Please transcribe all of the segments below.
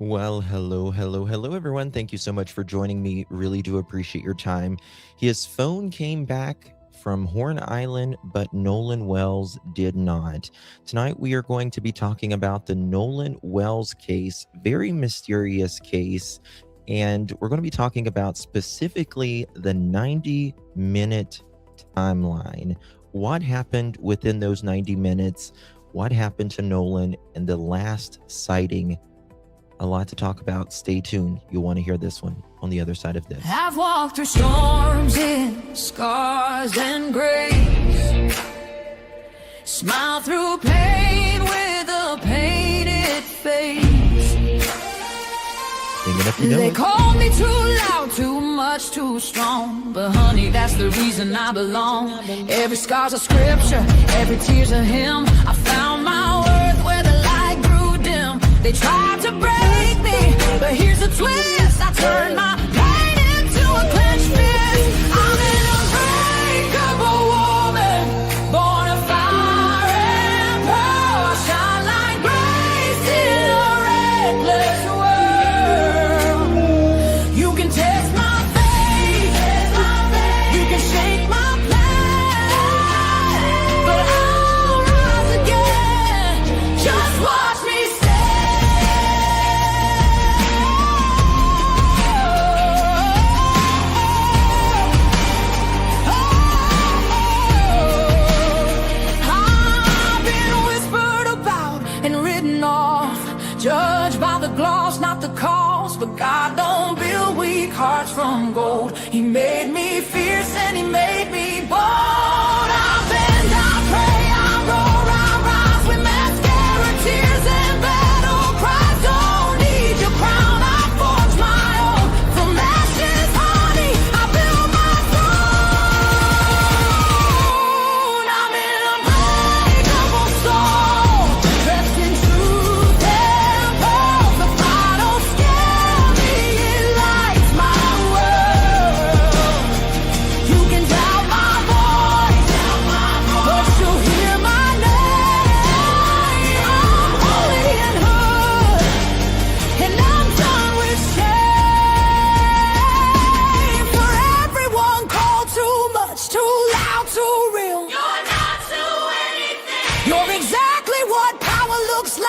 Well, hello, everyone. Thank you so much for joining me. Really do appreciate your time. His phone came back from Horn Island, but Nolan Wells did not. Tonight, we are going to be talking about the Nolan Wells case, very mysterious case. And we're going to be talking about specifically the 90-minute timeline. What happened within those 90 minutes? What happened to Nolan and the last sighting? A lot to talk about. Stay tuned. You'll want to hear this one on the other side of this. I've walked through storms in scars and grace. Smile through pain with a painted face. They call me too loud, too much, too strong. But honey, that's the reason I belong. Every scar's a scripture, every tear's a hymn. I found my worth where the light grew dim. They tried to break me, but here's the twist. I turned my pain into a clenched fist. I'm an unbreakable woman, born of fire and pearl. Shine like grace in a reckless world. You can test my faith, you can shake my plan, but I'll rise again. Just watch me stand. I've been whispered about and written off, judged by the gloss, not the cost. But God don't build weak hearts from gold. He made me fierce and he made me bold. I bend, I pray, I roar, I rise with mascara, tears and battle cries. Don't need your crown, I forge my own. From ashes, honey, I build my throne. I'm an unbreakable soul, dressed in truth and pearls. The fire don't scare me, it lights my world. You can doubt my voice, but you'll hear my name. I'm holy and hood, and I'm done with shame. For everyone called too much, too loud, too real. You're not to anything. You're exactly what power looks like.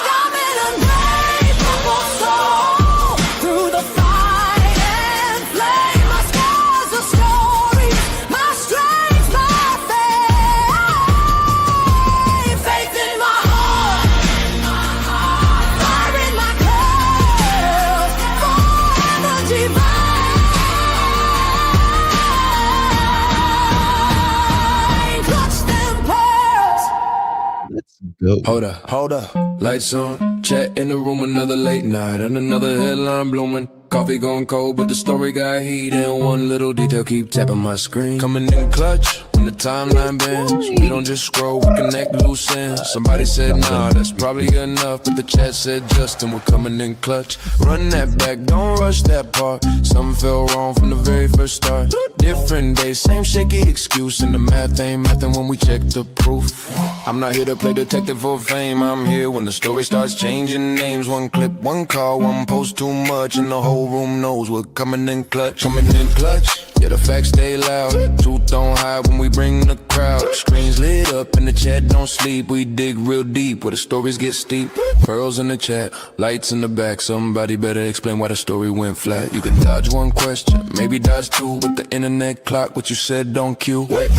I'm an unbreakable soul, through the fight and flame. My scars are stories, my strength, my faith. Faith in my heart, fire in my curls, forever divine. Clutch them pearls. Let's go. Hold up, lights on, chat in the room, another late night, and another headline blooming. Coffee gone cold, but the story got heat, and one little detail keep tapping my screen. Coming in clutch, when the timeline bends, we don't just scroll, we connect loose ends. Somebody said, nah, that's probably enough, but the chat said, Justin, we're coming in clutch. Run that back, don't rush that part. Something fell wrong from the very first start. Different day, same shaky excuse, and the math ain't mathin' when we check the proof. I'm not here to play detective for fame, I'm here when the story starts changing names. One clip, one call, one post too much, and the whole room knows we're coming in clutch. Coming in clutch, yeah, the facts stay loud. Truth don't hide when we bring the crowd. Screens lit up and the chat don't sleep. We dig real deep where the stories get steep. Pearls in the chat, lights in the back. Somebody better explain why the story went flat. You can dodge one question, maybe dodge two. With the internet clock, what you said don't cue. Wait.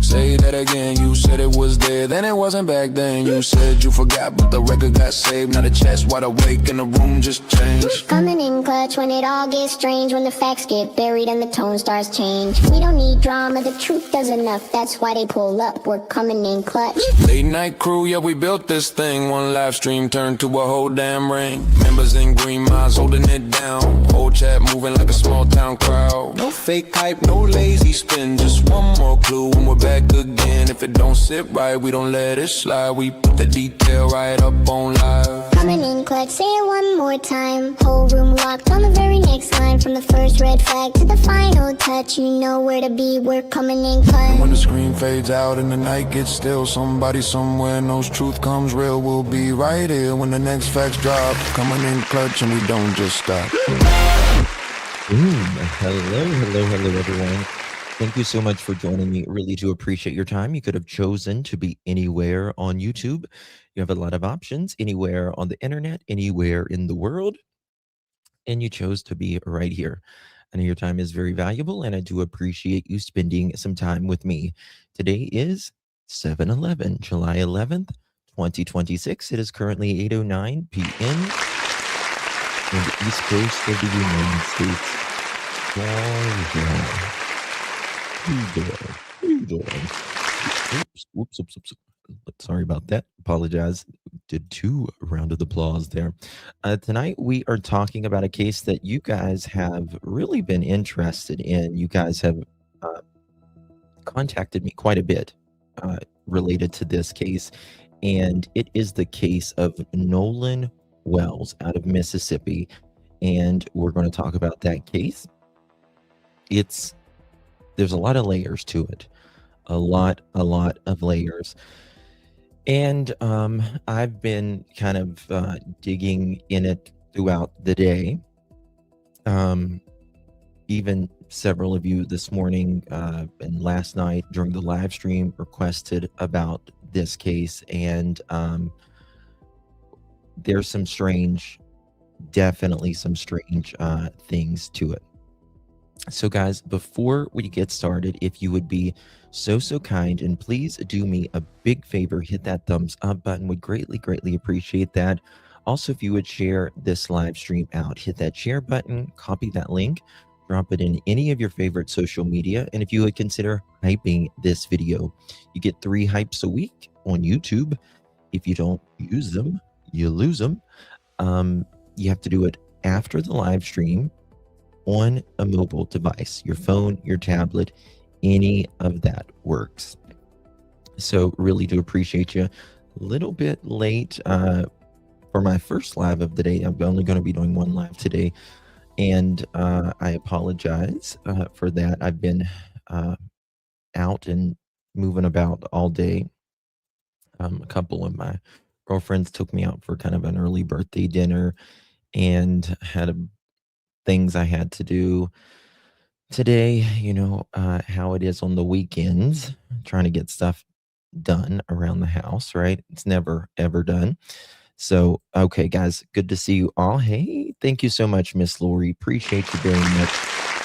Say that again, you said it was there, then it wasn't back then. You said you forgot, but the record got saved. Now the chat's wide awake and the room just changed. Coming in clutch when it all gets strange, when the facts get buried and the tone starts change. We don't need drama, the truth does enough, that's why they pull up, we're coming in clutch. Late night crew, yeah, we built this thing. One live stream turned to a whole damn ring. Members in green miles holding it down. Whole chat moving like a small town crowd. No fake hype, no lazy spin, just one more clue when we're back again. If it don't sit right, we don't let it slide. We put the detail right up on live. Coming in clutch, say it one more time. Whole room locked on the very next line. From the first red flag to the final touch, you know where to be, we're coming in clutch. When the screen fades out and the night gets still, somebody somewhere knows truth comes real. We'll be right here when the next facts drop. Coming in clutch and we don't just stop. Hello, everyone. Thank you so much for joining me. Really do appreciate your time. You could have chosen to be anywhere on YouTube. You have a lot of options, anywhere on the internet, anywhere in the world, and you chose to be right here. I know your time is very valuable, and I do appreciate you spending some time with me. Today is 7/11, July 11th, 2026. It is currently 8:09 p.m. on the East Coast of the United States. How you doing? Oops. Sorry about that. Apologize. Did 2 round of applause there. Tonight, we are talking about a case that you guys have really been interested in. You guys have contacted me quite a bit related to this case, and it is the case of Nolan Wells out of Mississippi, and we're going to talk about that case. There's a lot of layers to it, a lot of layers, and I've been kind of digging in it throughout the day. Even several of you this morning and last night during the live stream requested about this case, and there's definitely some strange things to it. So guys, before we get started, if you would be so kind and please do me a big favor, hit that thumbs up button. Would greatly appreciate that. Also, if you would share this live stream out, hit that share button, copy that link, drop it in any of your favorite social media, and if you would consider hyping this video. You get 3 hypes a week on YouTube. If you don't use them, you lose them. You have to do it after the live stream on a mobile device, your phone, your tablet, any of that works. So really do appreciate you. A little bit late for my first live of the day. I'm only going to be doing 1 live today, and I apologize for that. I've been out and moving about all day. A couple of my girlfriends took me out for kind of an early birthday dinner, and had things I had to do today. You know how it is on the weekends, trying to get stuff done around the house, right? It's never ever done. So okay, guys, good to see you all. Hey, thank you so much, Miss Lori. Appreciate you very much.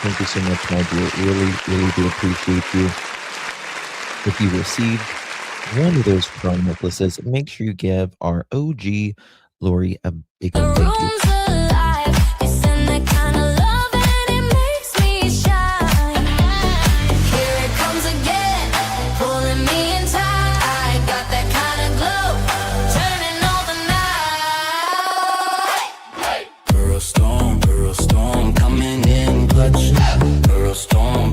Thank you so much, my dear. Really do appreciate you. If you received one of those pearl necklaces, make sure you give our OG Lori a big old thank you.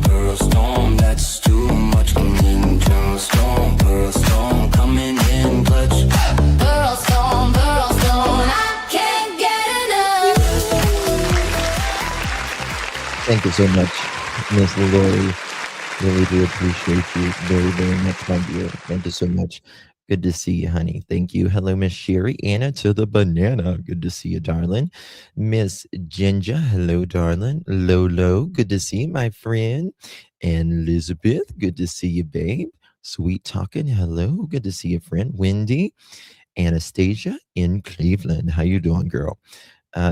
Pearl storm, that's too much. Coming pearl storm, coming in clutch. Pearl storm, I can't get enough. Thank you so much, Miss Lori. Really do appreciate you very much, my dear. Thank you so much. Good to see you, honey. Thank you. Hello, Miss Sherry. Anna to the banana. Good to see you, darling. Miss Ginger. Hello, darling. Lolo. Good to see you, my friend. And Elizabeth. Good to see you, babe. Sweet talking. Hello. Good to see you, friend. Wendy. Anastasia in Cleveland. How you doing, girl?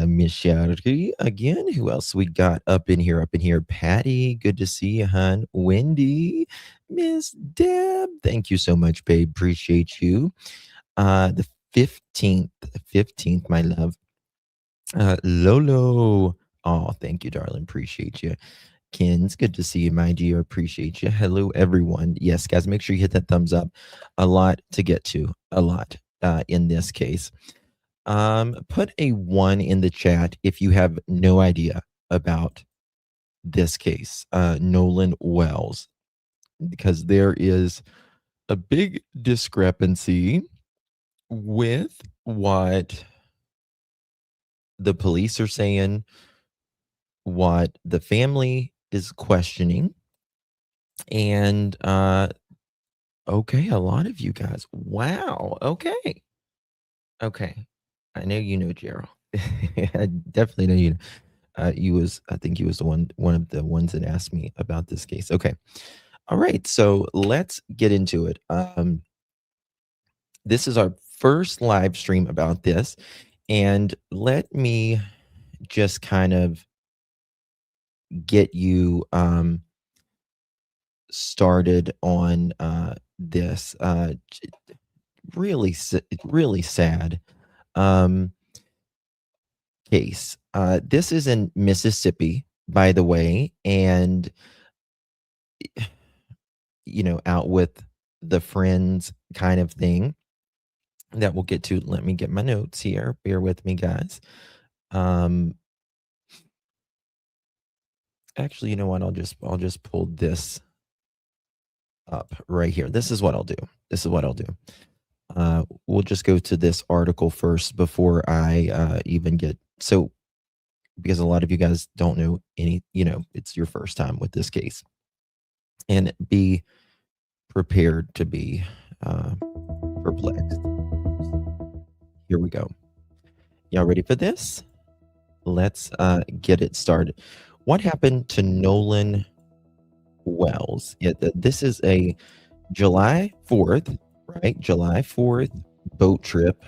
Miss Sherry again. Who else we got up in here? Patty, good to see you, hon. Wendy, Miss Deb, thank you so much, babe. Appreciate you. The 15th, my love. Lolo. Oh, thank you, darling. Appreciate you. Kins, good to see you, my dear. Appreciate you. Hello, everyone. Yes, guys, make sure you hit that thumbs up. A lot to get to. A lot in this case. Put a 1 in the chat if you have no idea about this case, Nolan Wells, because there is a big discrepancy with what the police are saying, what the family is questioning. And okay, a lot of you guys. Wow. Okay. Okay. I know you know Gerald. I definitely know you know. I think he was one of the ones that asked me about this case. Okay. All right. So let's get into it. This is our first live stream about this. And let me just kind of get you started on this really really sad um, case. This is in Mississippi, by the way, and out with the friends kind of thing that we'll get to. Let me get my notes here. Bear with me, guys. Actually, you know what? I'll just pull this up right here. This is what I'll do. We'll just go to this article first before I even get because a lot of you guys don't know it's your first time with this case, and be prepared to be perplexed. Here we go. Y'all ready for this? Let's get it started. What happened to Nolan Wells? This is a July 4th, right? July 4th boat trip.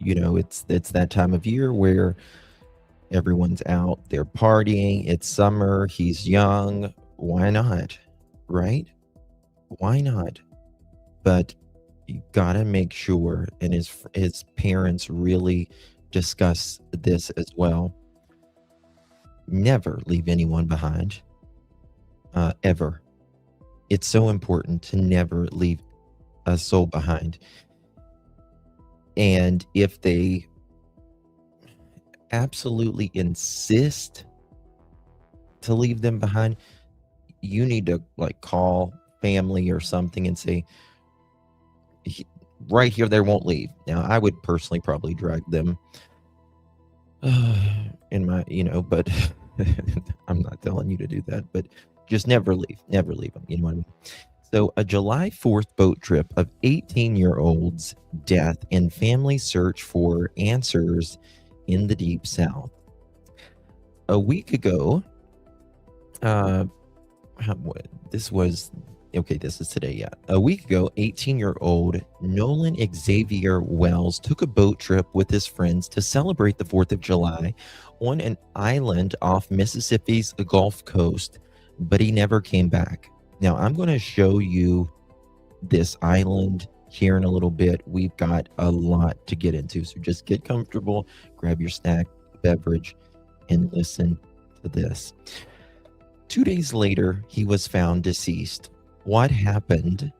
It's that time of year where everyone's out, they're partying, it's summer, he's young. Why not? Right? Why not? But you gotta make sure, and his parents really discuss this as well. Never leave anyone behind. Ever. It's so important to never leave a soul behind. And if they absolutely insist to leave them behind, you need to call family or something and say, right here, they won't leave. Now, I would personally probably drag them in my, but I'm not telling you to do that, but just never leave them. You know what I mean? So a July 4th boat trip of 18-year-old's death and family search for answers in the Deep South. A week ago, this is today, yeah. A week ago, 18-year-old Nolan Xavier Wells took a boat trip with his friends to celebrate the 4th of July on an island off Mississippi's Gulf Coast, but he never came back. Now, I'm going to show you this island here in a little bit. We've got a lot to get into, so just get comfortable, grab your snack, beverage, and listen to this. 2 days later, he was found deceased. What happened,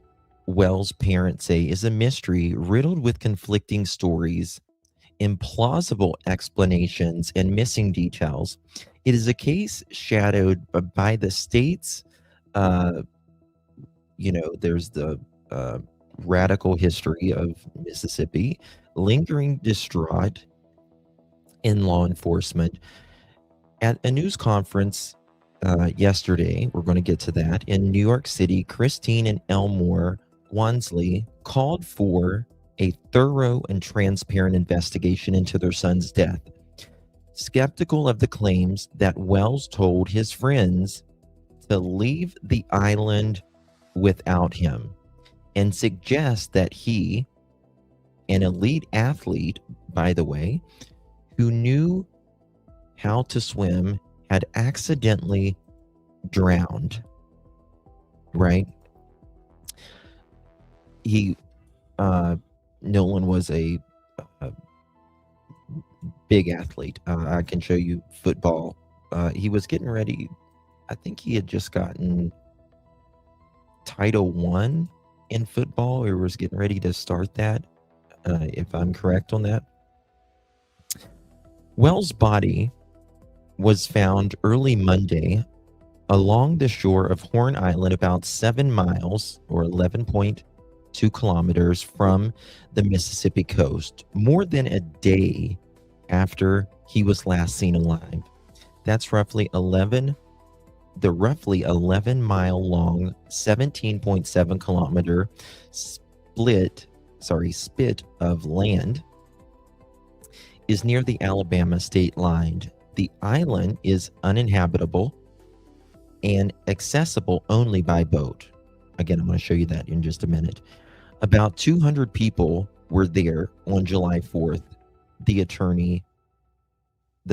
Wells' parents say, is a mystery riddled with conflicting stories, implausible explanations, and missing details. It is a case shadowed by the state's, there's the radical history of Mississippi, lingering distraught in law enforcement. At a news conference yesterday, we're going to get to that, in New York City, Christine and Elmore Wansley called for a thorough and transparent investigation into their son's death. Skeptical of the claims that Wells told his friends to leave the island without him, and suggest that he, an elite athlete, by the way, who knew how to swim, had accidentally drowned. Right? Nolan was a big athlete. I can show you football. He was getting ready. I think he had just gotten Title I in football, or was getting ready to start that, if I'm correct on that. Wells' body was found early Monday along the shore of Horn Island, about 7 miles or 11.2 2 kilometers from the Mississippi coast, more than a day after he was last seen alive. That's the roughly 11 mile long, 17.7 kilometer spit of land is near the Alabama state line. The island is uninhabitable and accessible only by boat. Again, I'm going to show you that in just a minute. About 200 people were there on July 4th, the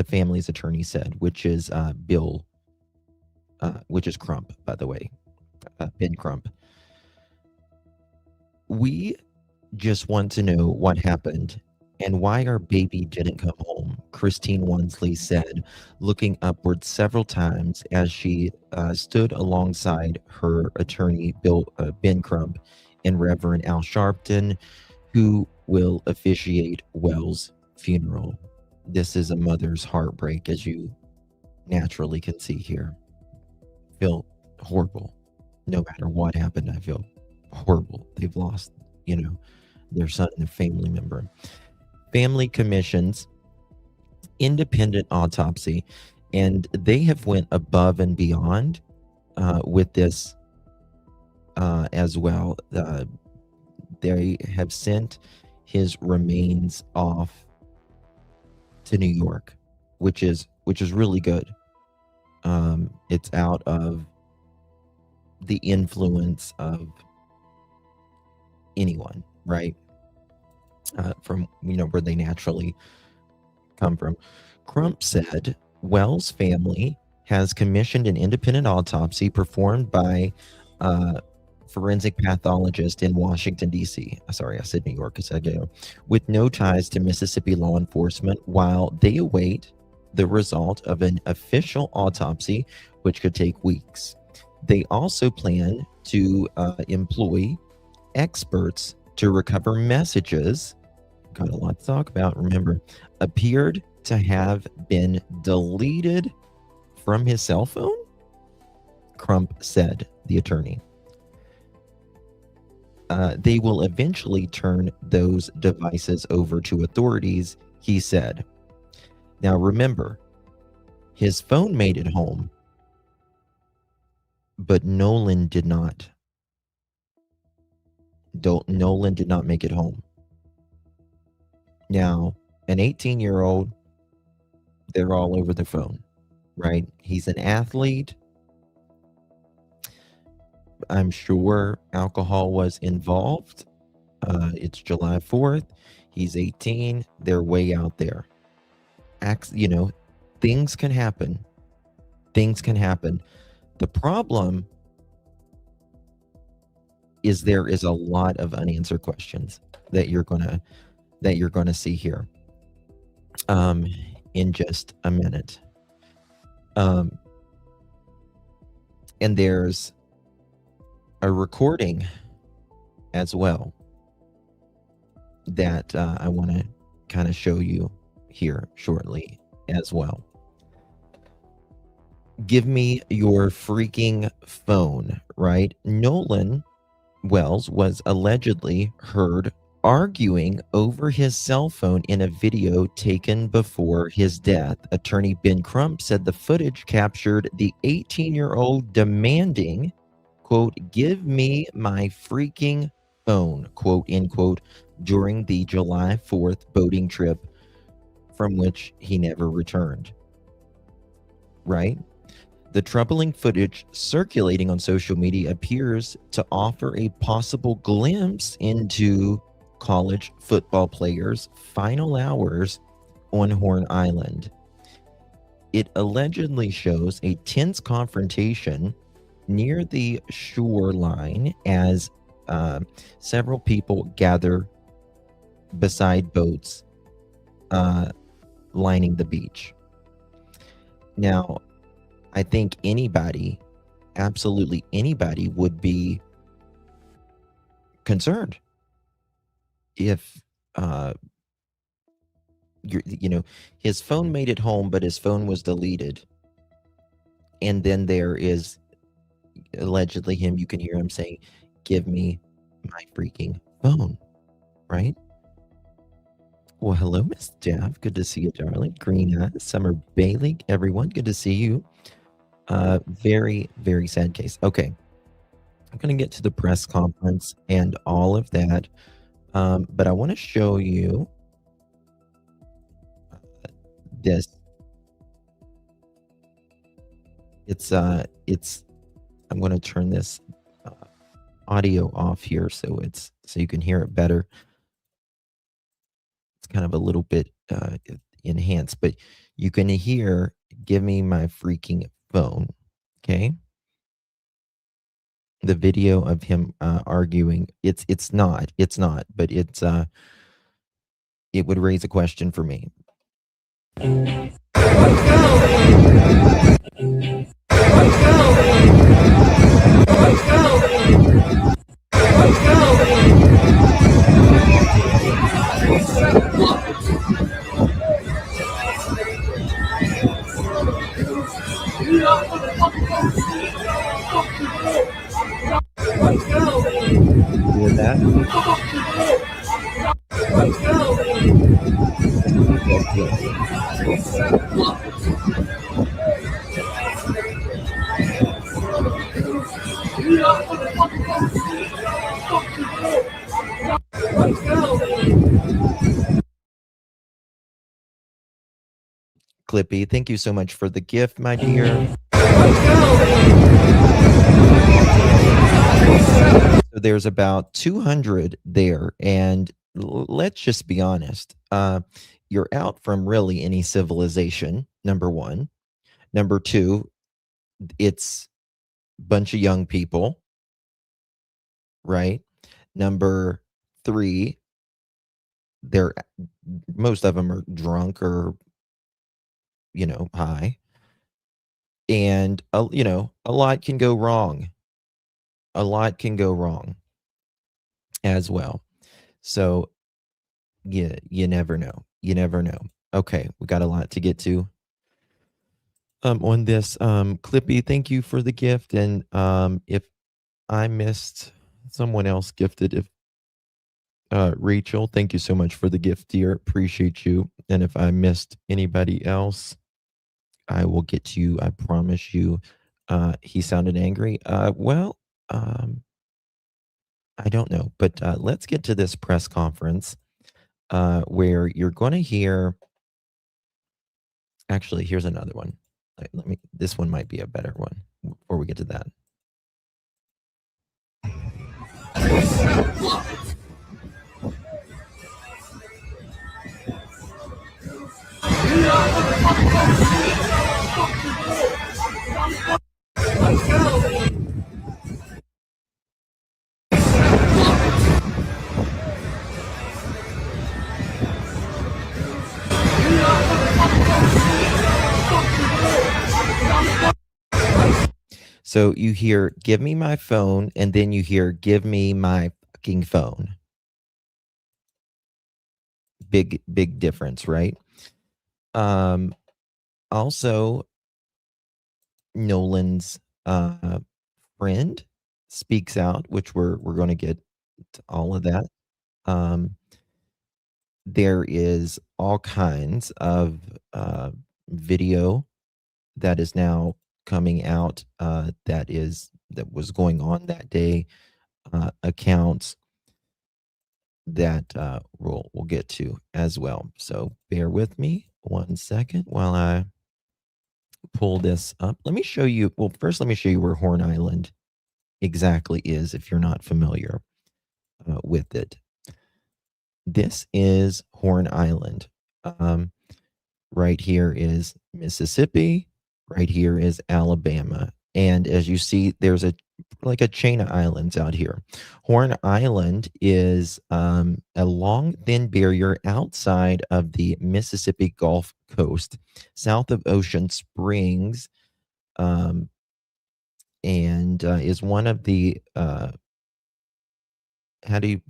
family's attorney said, which is which is Crump, by the way, Ben Crump. We just want to know what happened and why our baby didn't come home, Christine Wansley said, looking upward several times as she stood alongside her attorney, Ben Crump, and Reverend Al Sharpton, who will officiate Wells' funeral. This is a mother's heartbreak, as you naturally can see here. Feel horrible. No matter what happened, I feel horrible. They've lost, their son and a family member. Family commissions independent autopsy, and they have went above and beyond with this as well. They have sent his remains off to New York, which is really good. It's out of the influence of anyone, right? From where they naturally come from. Crump said Wells' family has commissioned an independent autopsy performed by forensic pathologist in Washington, D.C. Sorry, I said New York a second ago, with no ties to Mississippi law enforcement, while they await the result of an official autopsy, which could take weeks. They also plan to employ experts to recover messages, got a lot to talk about, remember, appeared to have been deleted from his cell phone? Crump said, the attorney. They will eventually turn those devices over to authorities, he said. Now remember, his phone made it home, but Nolan did not. Nolan did not make it home. Now, an 18-year-old, they're all over the phone, right? He's an athlete. I'm sure alcohol was involved. It's July 4th. He's 18. They're way out there. Things can happen. Things can happen. The problem is there is a lot of unanswered questions that you're gonna see here in just a minute. And there's a recording as well that I want to kind of show you here shortly as well. Give me your freaking phone, right? Nolan Wells was allegedly heard arguing over his cell phone in a video taken before his death. Attorney Ben Crump said the footage captured the 18-year-old demanding, quote, "Give me my freaking phone," quote, end quote, during the July 4th boating trip from which he never returned. Right? The troubling footage circulating on social media appears to offer a possible glimpse into college football players' final hours on Horn Island. It allegedly shows a tense confrontation near the shoreline as several people gather beside boats lining the beach. Now, I think anybody, absolutely anybody, would be concerned if his phone made it home, but his phone was deleted, and then there is allegedly him. You can hear him saying, "Give me my freaking phone, right? Well, hello, Miss Jeff. Good to see you, darling. Green Eyes, Summer Bailey, everyone. Good to see you. Very, very sad case. Okay. I'm going to get to the press conference and all of that. But I want to show you this. It's I'm going to turn this audio off here so you can hear it better. It's kind of a little bit enhanced, but you can hear "Give me my freaking phone." Okay. The video of him arguing, it's not, but it would raise a question for me. Hear that? Clippy, thank you so much for the gift, my dear. So there's about 200 there, and let's just be honest. You're out from really any civilization, number one. Number two, it's a bunch of young people, right? Number three, most of them are drunk or high, and a lot can go wrong. A lot can go wrong as well. So you never know. You never know. Okay, we got a lot to get to on this. Clippy, thank you for the gift, and if I missed someone else gifted, if Rachel, thank you so much for the gift, dear. Appreciate you. And if I missed anybody else, I will get to you. I promise you. He sounded angry. Well, I don't know, but let's get to this press conference where you're going to hear. Actually, here's another one. This one might be a better one before we get to that. So you hear "Give me my phone," and then you hear "Give me my fucking phone." Big difference, right? Also, Nolan's friend speaks out, which we're going to get to all of that. There is all kinds of video that is now coming out that was going on that day, accounts that we'll get to as well. So bear with me 1 second while I pull this up. Let me show you. Well, first, let me show you where Horn Island exactly is if you're not familiar with it. This is Horn Island. Right here is Mississippi. Right here is Alabama. And as you see, there's a chain of islands out here. Horn Island is a long, thin barrier outside of the Mississippi Gulf Coast, south of Ocean Springs, and is one of the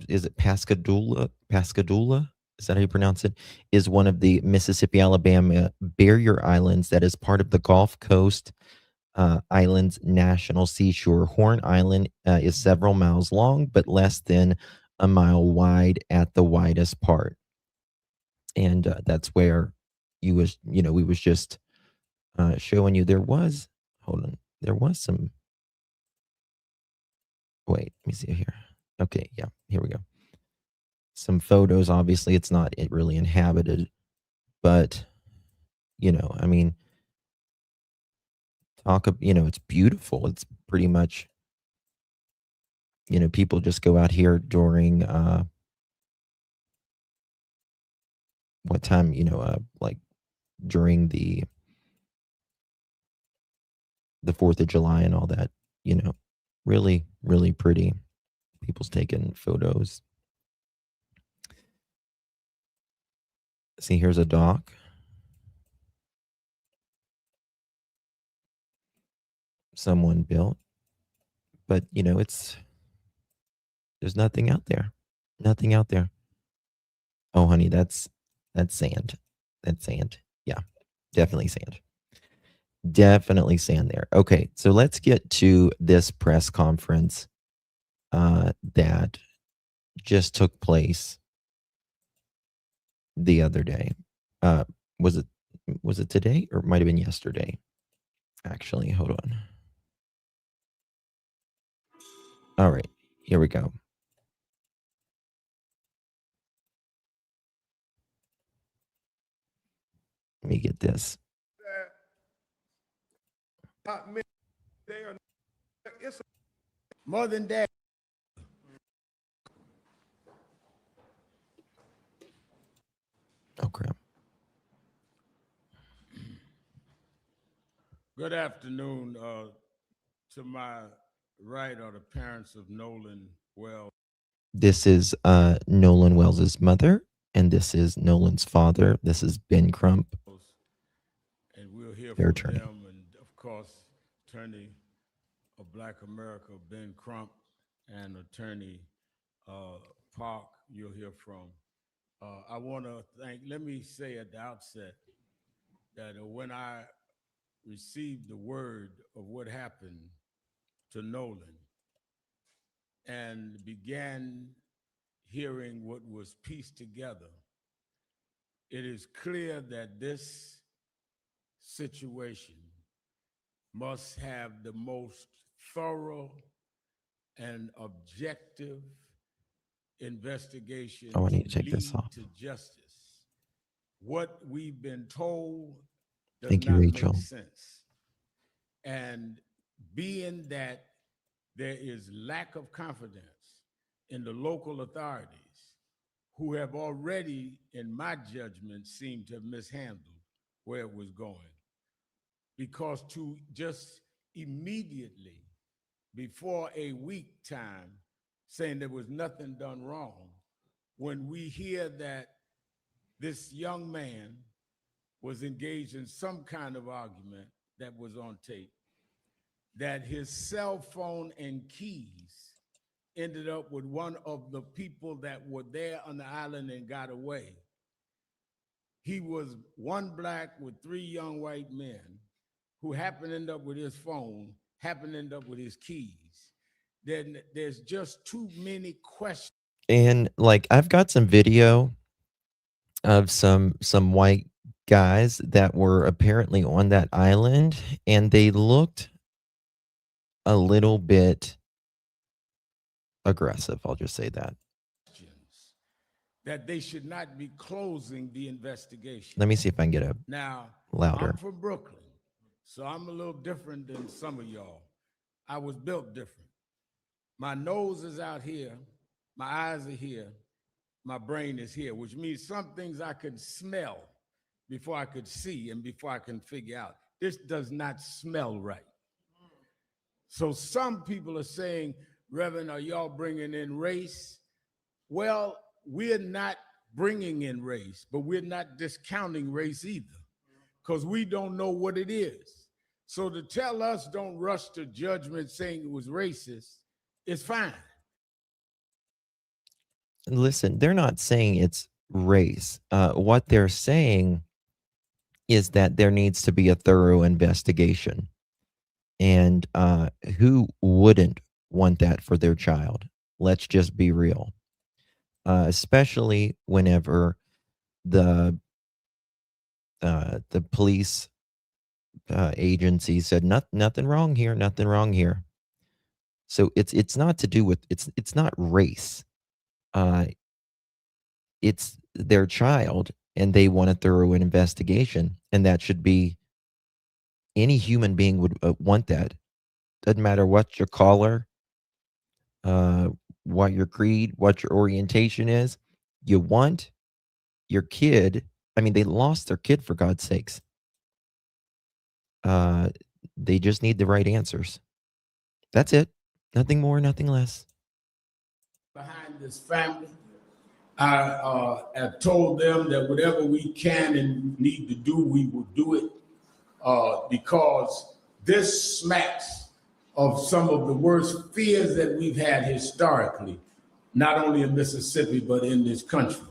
is it Pascagoula? Pascagoula? Is that how you pronounce it? Is one of the Mississippi, Alabama barrier islands that is part of the Gulf Coast Island's national seashore. Horn Island is several miles long, but less than a mile wide at the widest part. And that's where we was just showing you. Hold on, there was some, wait, let me see here. Okay, yeah, here we go. Some photos. Obviously, it's not really inhabited, but I mean, it's beautiful. It's pretty much, people just go out here during what time, like during the 4th of July and all that, really, really pretty. People's taking photos. See, here's a dock. Someone built, but there's nothing out there. Nothing out there. Oh, honey, that's sand. That's sand. Yeah, definitely sand. Definitely sand there. Okay, so let's get to this press conference that just took place the other day. Was it today, or it might have been yesterday? Actually, hold on. All right, here we go. Let me get this. More than that. Oh, crap. Good afternoon. To my right are the parents of Nolan Wells. This is Nolan Wells' mother, and this is Nolan's father. This is Ben Crump. And we'll hear Their from attorney. them, and of course, attorney of Black America, Ben Crump, and attorney Park, you'll hear from. I want to let me say at the outset that when I received the word of what happened to Nolan and began hearing what was pieced together, it is clear that this situation must have the most thorough and objective investigation Oh, I need to take this lead off. to justice. What we've been told does Thank you, not Rachel. make sense. And being that there is lack of confidence in the local authorities, who have already, in my judgment, seemed to have mishandled where it was going. Because to just immediately, before a week time, saying there was nothing done wrong, when we hear that this young man was engaged in some kind of argument that was on tape, that his cell phone and keys ended up with one of the people that were there on the island and got away. He was one black with 3 young white men who happened to end up with his phone, happened to end up with his keys. Then there's just too many questions. And like, I've got some video of some white guys that were apparently on that island, and they looked a little bit aggressive. I'll just say that. That they should not be closing the investigation. Let me see if I can get a Now, louder. I'm from Brooklyn, so I'm a little different than some of y'all. I was built different. My nose is out here, my eyes are here, my brain is here, which means some things I could smell before I could see and before I can figure out. This does not smell right. So some people are saying, Reverend, are y'all bringing in race? Well, we're not bringing in race, but we're not discounting race either, because we don't know what it is. So to tell us don't rush to judgment saying it was racist, it's fine. Listen, they're not saying it's race. What they're saying is that there needs to be a thorough investigation. And who wouldn't want that for their child? Let's just be real. Especially whenever the police agency said nothing wrong here, nothing wrong here. So it's not to do with it's not race. Uh, it's their child, and they want a thorough investigation, and that should be any human being would want that. Doesn't matter what your color, uh, what your creed, what your orientation is. You want your kid. I mean, they lost their kid for God's sakes. Uh, they just need the right answers. That's it. Nothing more, nothing less. Behind this family, I have told them that whatever we can and need to do, we will do it because this smacks of some of the worst fears that we've had historically, not only in Mississippi, but in this country.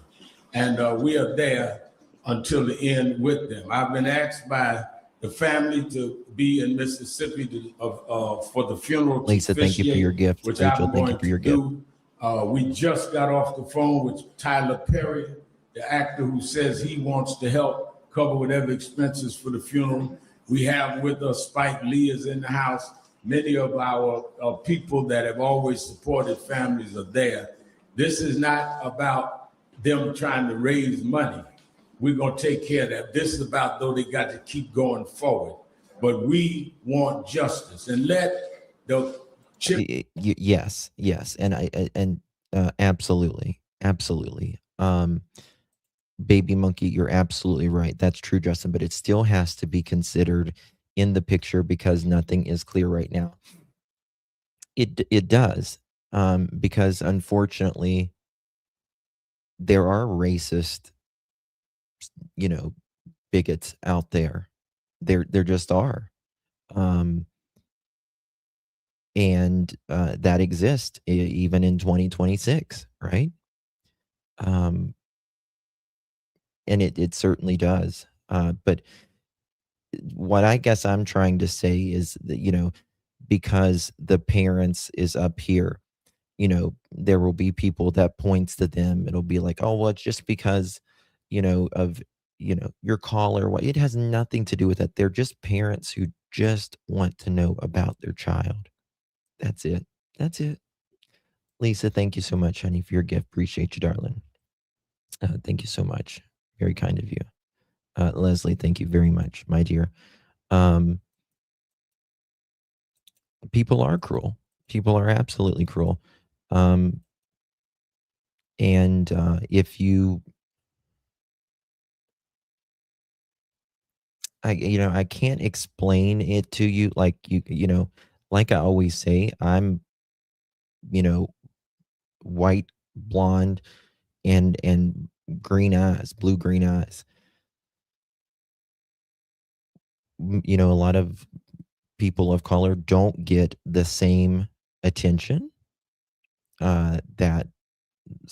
And we are there until the end with them. I've been asked by the family to be in Mississippi for the funeral. Lisa, thank you for your gift. Which Rachel, I'm thank you going for your to gift. do. We just got off the phone with Tyler Perry, the actor who says he wants to help cover whatever expenses for the funeral. We have with us Spike Lee is in the house. Many of our people that have always supported families are there. This is not about them trying to raise money. We're going to take care of that. This is about, though, they got to keep going forward. But we want justice and let the Yes, and absolutely, absolutely. Baby monkey, you're absolutely right. That's true, Justin. But it still has to be considered in the picture because nothing is clear right now. It does, because unfortunately, there are racist, bigots out there. There just are. And that exists even in 2026, right? And it certainly does. But what I guess I'm trying to say is that, because the parents is up here, there will be people that points to them. It'll be like, oh, well, it's just because, of, your caller. What it has nothing to do with that. They're just parents who just want to know about their child. That's it. That's it. Lisa, thank you so much, honey, for your gift. Appreciate you, darling. Thank you so much. Very kind of you. Leslie, thank you very much, my dear. People are cruel. People are absolutely cruel. And if you, I can't explain it to you like like I always say, I'm, white, blonde, and green eyes, blue green eyes. A lot of people of color don't get the same attention that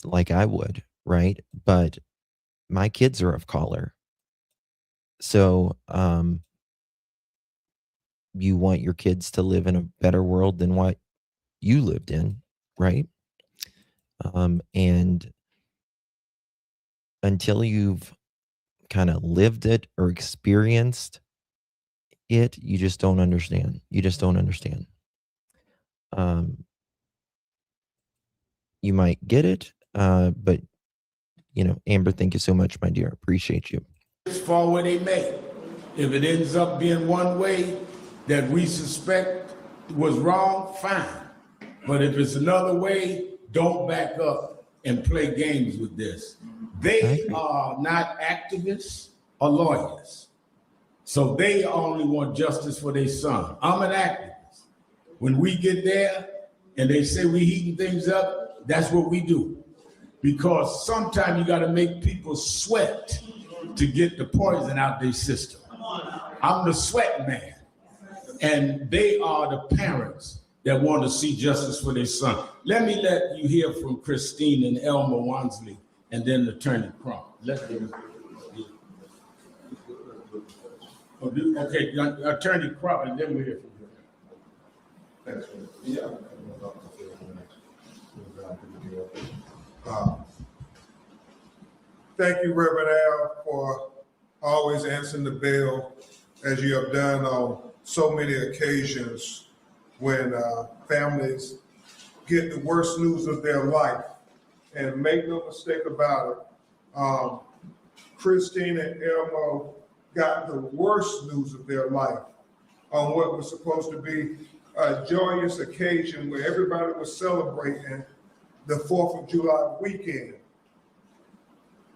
like I would, right? But my kids are of color. So you want your kids to live in a better world than what you lived in, right? And until you've kind of lived it or experienced it, you just don't understand. You just don't understand. You might get it, but Amber, thank you so much, my dear. Appreciate you. fall where they may. If it ends up being one way that we suspect was wrong, fine. But if it's another way, don't back up and play games with this. They are not activists or lawyers. So they only want justice for their son. I'm an activist. When we get there and they say we heating things up, that's what we do. Because sometimes you gotta make people sweat to get the poison out their system. I'm the sweat man. And they are the parents that want to see justice for their son. Let me let you hear from Christine and Elmer Wansley and then Attorney Crump. Okay, Attorney Crump, and then we hear from you. Thanks. Yeah. Uh, Thank you, Reverend Al, for always answering the bell as you have done on so many occasions when families get the worst news of their life. And make no mistake about it, Christine and Elmo got the worst news of their life on what was supposed to be a joyous occasion where everybody was celebrating the 4th of July weekend.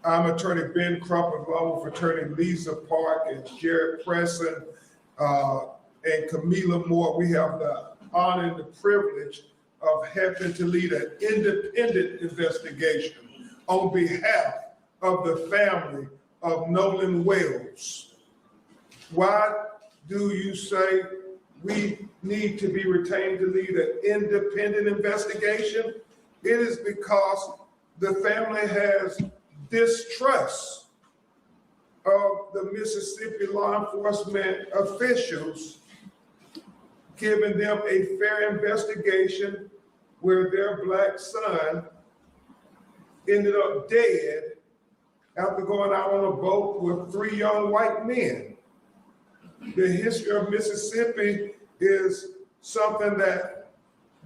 I'm attorney Ben Crump, along with attorney Lisa Park and Jared Presson and Camila Moore. We have the honor and the privilege of helping to lead an independent investigation on behalf of the family of Nolan Wells. Why do you say we need to be retained to lead an independent investigation? It is because the family has distrust of the Mississippi law enforcement officials giving them a fair investigation where their Black son ended up dead after going out on a boat with 3 young white men. The history of Mississippi is something that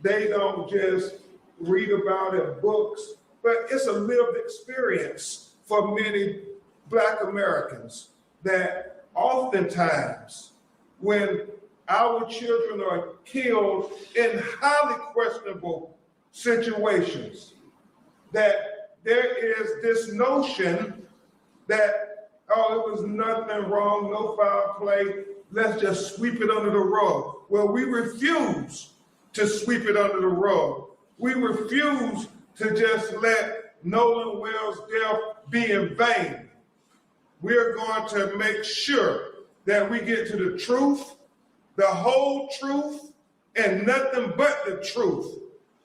they don't just read about in books, but it's a lived experience for many Black Americans that oftentimes when our children are killed in highly questionable situations, that there is this notion that, oh, it was nothing wrong, no foul play, let's just sweep it under the rug. Well, we refuse to sweep it under the rug. We refuse to just let Nolan Wells' death be in vain. We're going to make sure that we get to the truth, the whole truth, and nothing but the truth,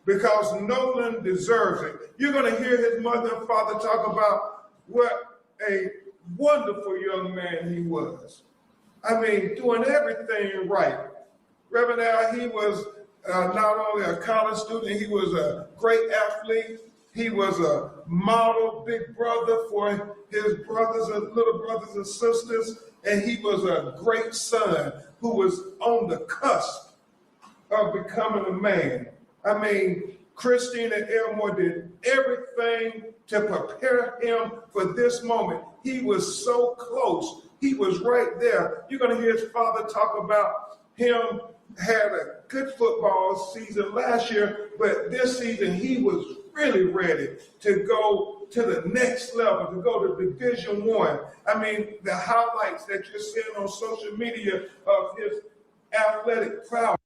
because Nolan deserves it. You're going to hear his mother and father talk about what a wonderful young man he was. I mean, doing everything right. Reverend Al, he was not only a college student, he was a great athlete. He was a model big brother for his brothers and little brothers and sisters. And he was a great son who was on the cusp of becoming a man. I mean, Christine and Elmore did everything to prepare him for this moment. He was so close. He was right there. You're going to hear his father talk about him had a good football season last year, but this season he was really ready to go to the next level, to go to Division I. I mean, the highlights that you're seeing on social media of his athletic prowess.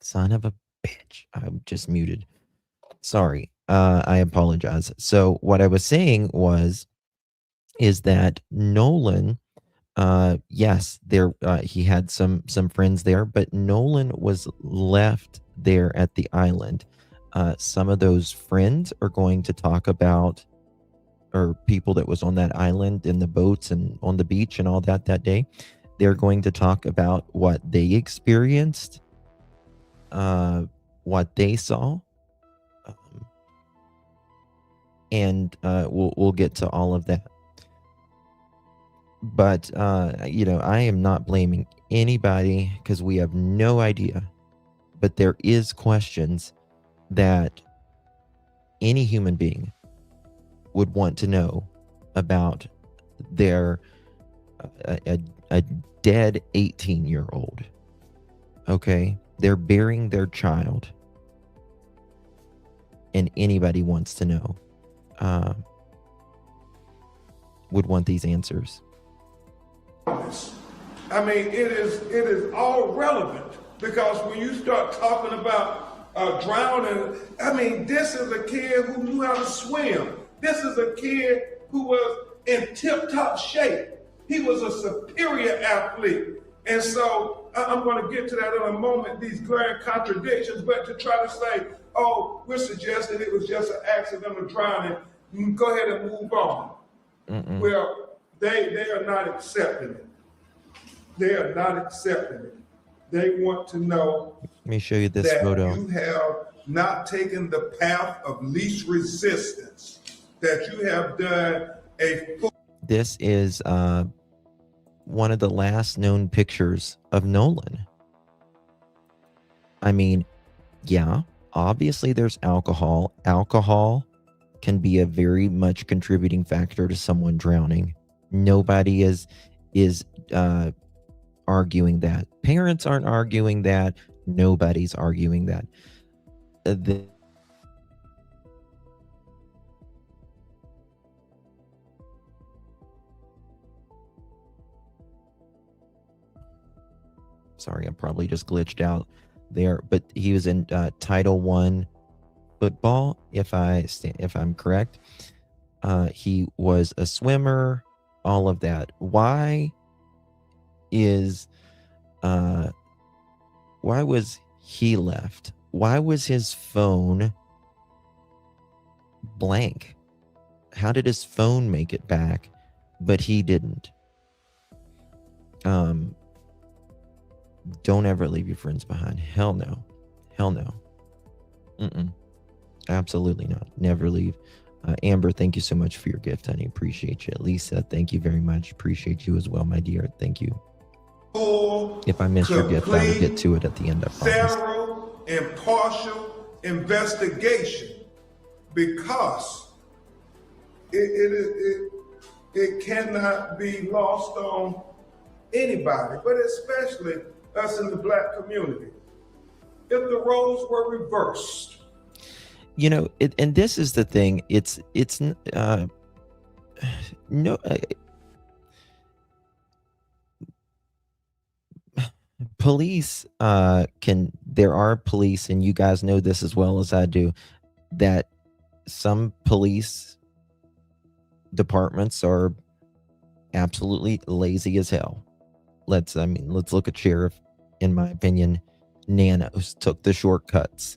Son of a bitch. I'm just muted. Sorry. I apologize. So what I was saying is that Nolan, yes, there he had some friends there, but Nolan was left there at the island. Some of those friends are going to talk about, or people that was on that island in the boats and on the beach and all that day. They're going to talk about what they experienced, what they saw, and we'll get to all of that. But I am not blaming anybody because we have no idea. But there is questions that any human being would want to know about their a dead 18-year-old. Okay, they're burying their child, and anybody wants to know. Would want these answers. I I mean, it is all relevant, because when you start talking about drowning, I mean, this is a kid who knew how to swim. This is a kid who was in tip-top shape. He was a superior athlete. And so I'm going to get to that in a moment, these glaring contradictions, but to try to say, oh, we're suggesting it was just an accident of drowning, go ahead and move on. Well, they are not accepting it. They are not accepting it. They want to know Let me show you this that photo. you have not taken the path of least resistance, that you have done a full. This is one of the last known pictures of Nolan. I mean, yeah, obviously there's alcohol. Alcohol can be a very much contributing factor to someone drowning. Nobody is arguing that. Parents aren't arguing that. Nobody's arguing that. Sorry, I probably just glitched out there, but he was in Title I football, if I'm correct. He was a swimmer, all of that. Why was he left? Why was his phone blank? How did his phone make it back, but he didn't? Don't ever leave your friends behind. Hell no. Hell no. Absolutely not. Never leave. Amber, thank you so much for your gift, honey. Appreciate you. Lisa, thank you very much. Appreciate you as well, my dear. Thank you. If I missed your gift, I will get to it at the end, I promise. Thorough, impartial investigation, because it cannot be lost on anybody, but especially us in the Black community. If the roles were reversed, you know, and this is the thing. It's no. Police there are police, and you guys know this as well as I do, that some police departments are absolutely lazy as hell. Let's look at Sheriff. In my opinion, Nanos took the shortcuts,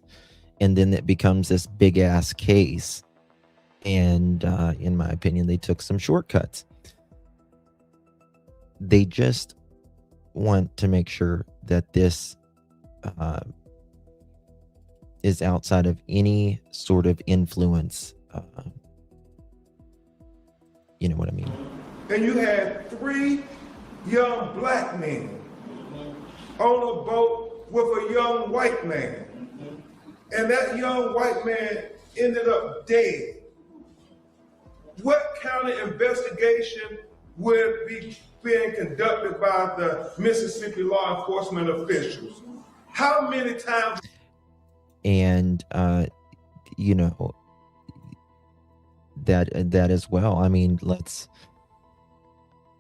and then it becomes this big ass case. And in my opinion, they took some shortcuts. They just want to make sure that this is outside of any sort of influence. You know what I mean? and you had 3 young Black men on a boat with a young white man. And that young white man ended up dead. What kind of investigation would be being conducted by the Mississippi law enforcement officials? How many times? And, you know, that as well. I mean, let's,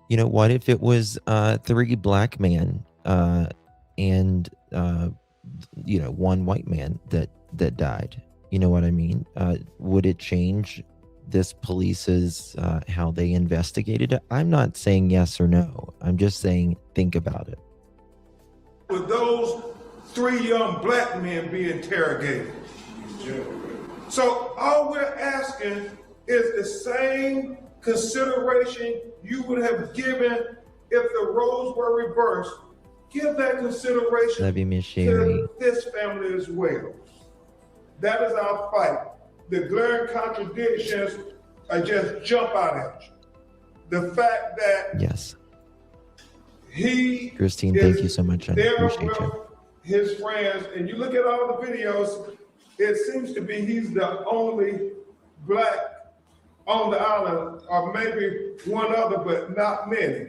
you know, what if it was 3 Black men and, you know, 1 white man that died? You know what I mean? Would it change this police's how they investigated it? I'm not saying yes or no. I'm just saying think about it. Would those 3 young Black men be interrogated? So all we're asking is the same consideration you would have given if the roles were reversed. Give that consideration Love you, Miss Sherry. to this family as well. That is our fight. The glaring contradictions just jump out at you. The fact that Yes, he Christine, is thank you so much. I there appreciate with you. his friends, and you look at all the videos, it seems to be he's the only Black on the island, or maybe one other, but not many.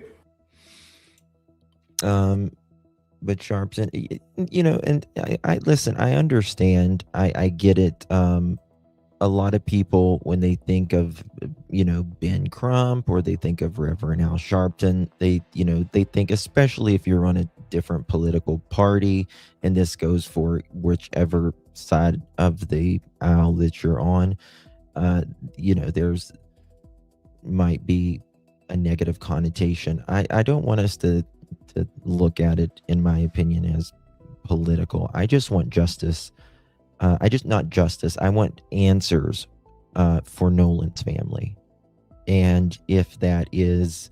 But Sharps, and you know, and I listen, I understand, I get it. a lot of people, when they think of, Ben Crump, or they think of Reverend Al Sharpton, they think, especially if you're on a different political party, and this goes for whichever side of the aisle that you're on, there's might be a negative connotation. I don't want us to look at it, in my opinion, as political. I just want justice. Not justice. I want answers for Nolan's family. And if that is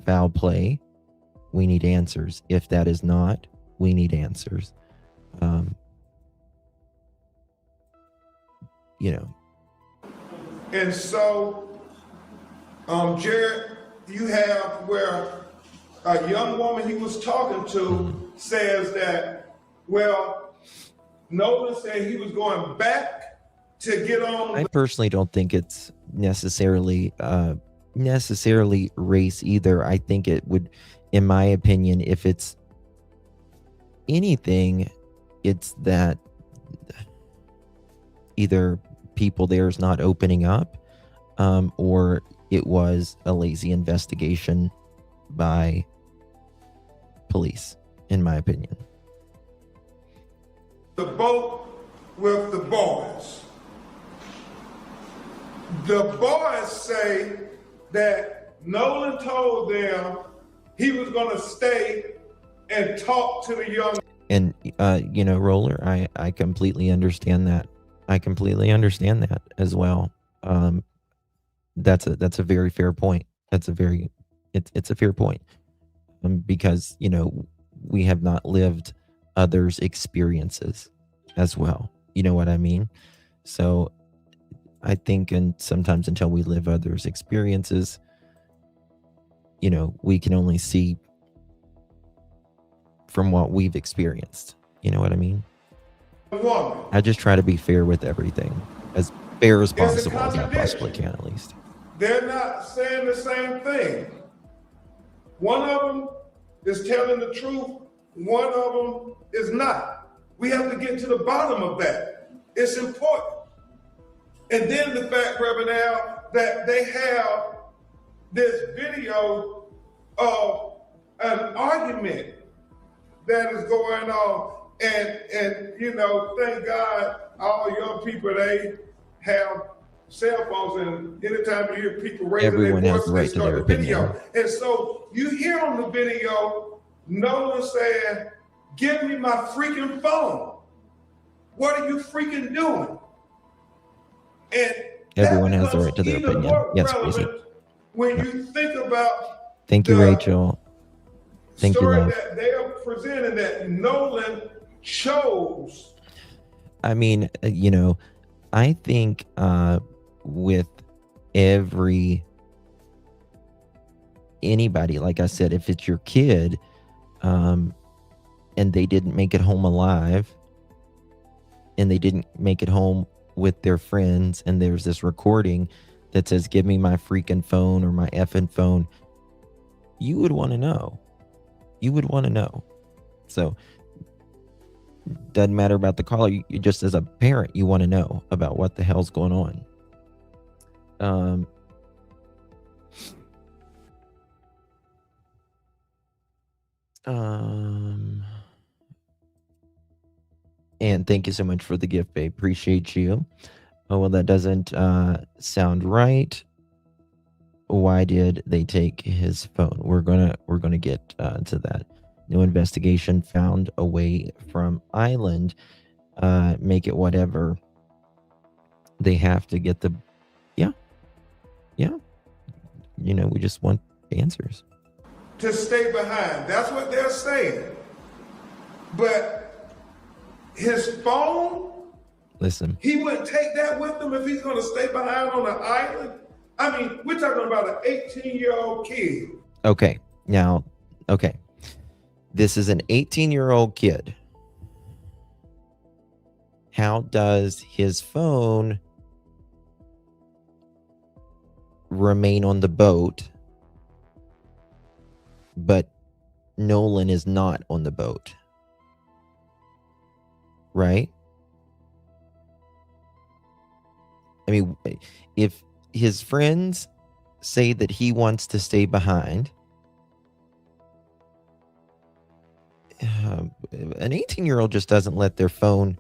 foul play, we need answers. If that is not, we need answers. And so, Jared, you have where a young woman he was talking to says that, well, Nolan said he was going back to get on. I personally don't think it's necessarily race either. I think it would, in my opinion, if it's anything, it's that either people there is not opening up, or it was a lazy investigation by police, in my opinion. The boat with the boys. The boys say that Nolan told them he was going to stay and talk to the young. And, Roller, I completely understand that. I completely understand that as well. That's a very fair point. It's a fair point. Because, we have not lived others' experiences as well. You know what I mean? So I think, and sometimes until we live others' experiences, we can only see from what we've experienced. You know what I mean? Woman. I just try to be fair with everything, as fair as possible, as I possibly can, at least. They're not saying the same thing. One of them is telling the truth. One of them is not. We have to get to the bottom of that. It's important. And then the fact, Reverend Al, that they have this video of an argument that is going on. And thank God, all young people, they have cell phones, and anytime you hear people raising Everyone their has voice, the they right to start their the video. opinion. And so you hear on the video, Nolan saying, "Give me my freaking phone. What are you freaking doing?" And Everyone has the right to their opinion. Yes, Tracy. When you think about Thank you, Rachel. Thank you, story love. that they are presenting, that Nolan chose. I mean, I think with anybody, like I said, if it's your kid, and they didn't make it home alive, and they didn't make it home with their friends, and there's this recording that says, "Give me my freaking phone," or "my effing phone," you would want to know. You would want to know. So, doesn't matter about the caller. You just, as a parent, you want to know about what the hell's going on. And thank you so much for the gift, babe. Appreciate you. Oh, well, that doesn't sound right. Why did they take his phone? We're gonna get to that. New investigation found away from island. Make it whatever. They have to get the. Yeah. We just want answers. To stay behind. That's what they're saying. But his phone, Listen, he wouldn't take that with him if he's going to stay behind on an island. I mean, we're talking about an 18-year-old kid. Okay. Now, okay. This is an 18-year-old kid. How does his phone remain on the boat, but Nolan is not on the boat? Right? I mean, if his friends say that he wants to stay behind, an 18-year-old just doesn't let their phone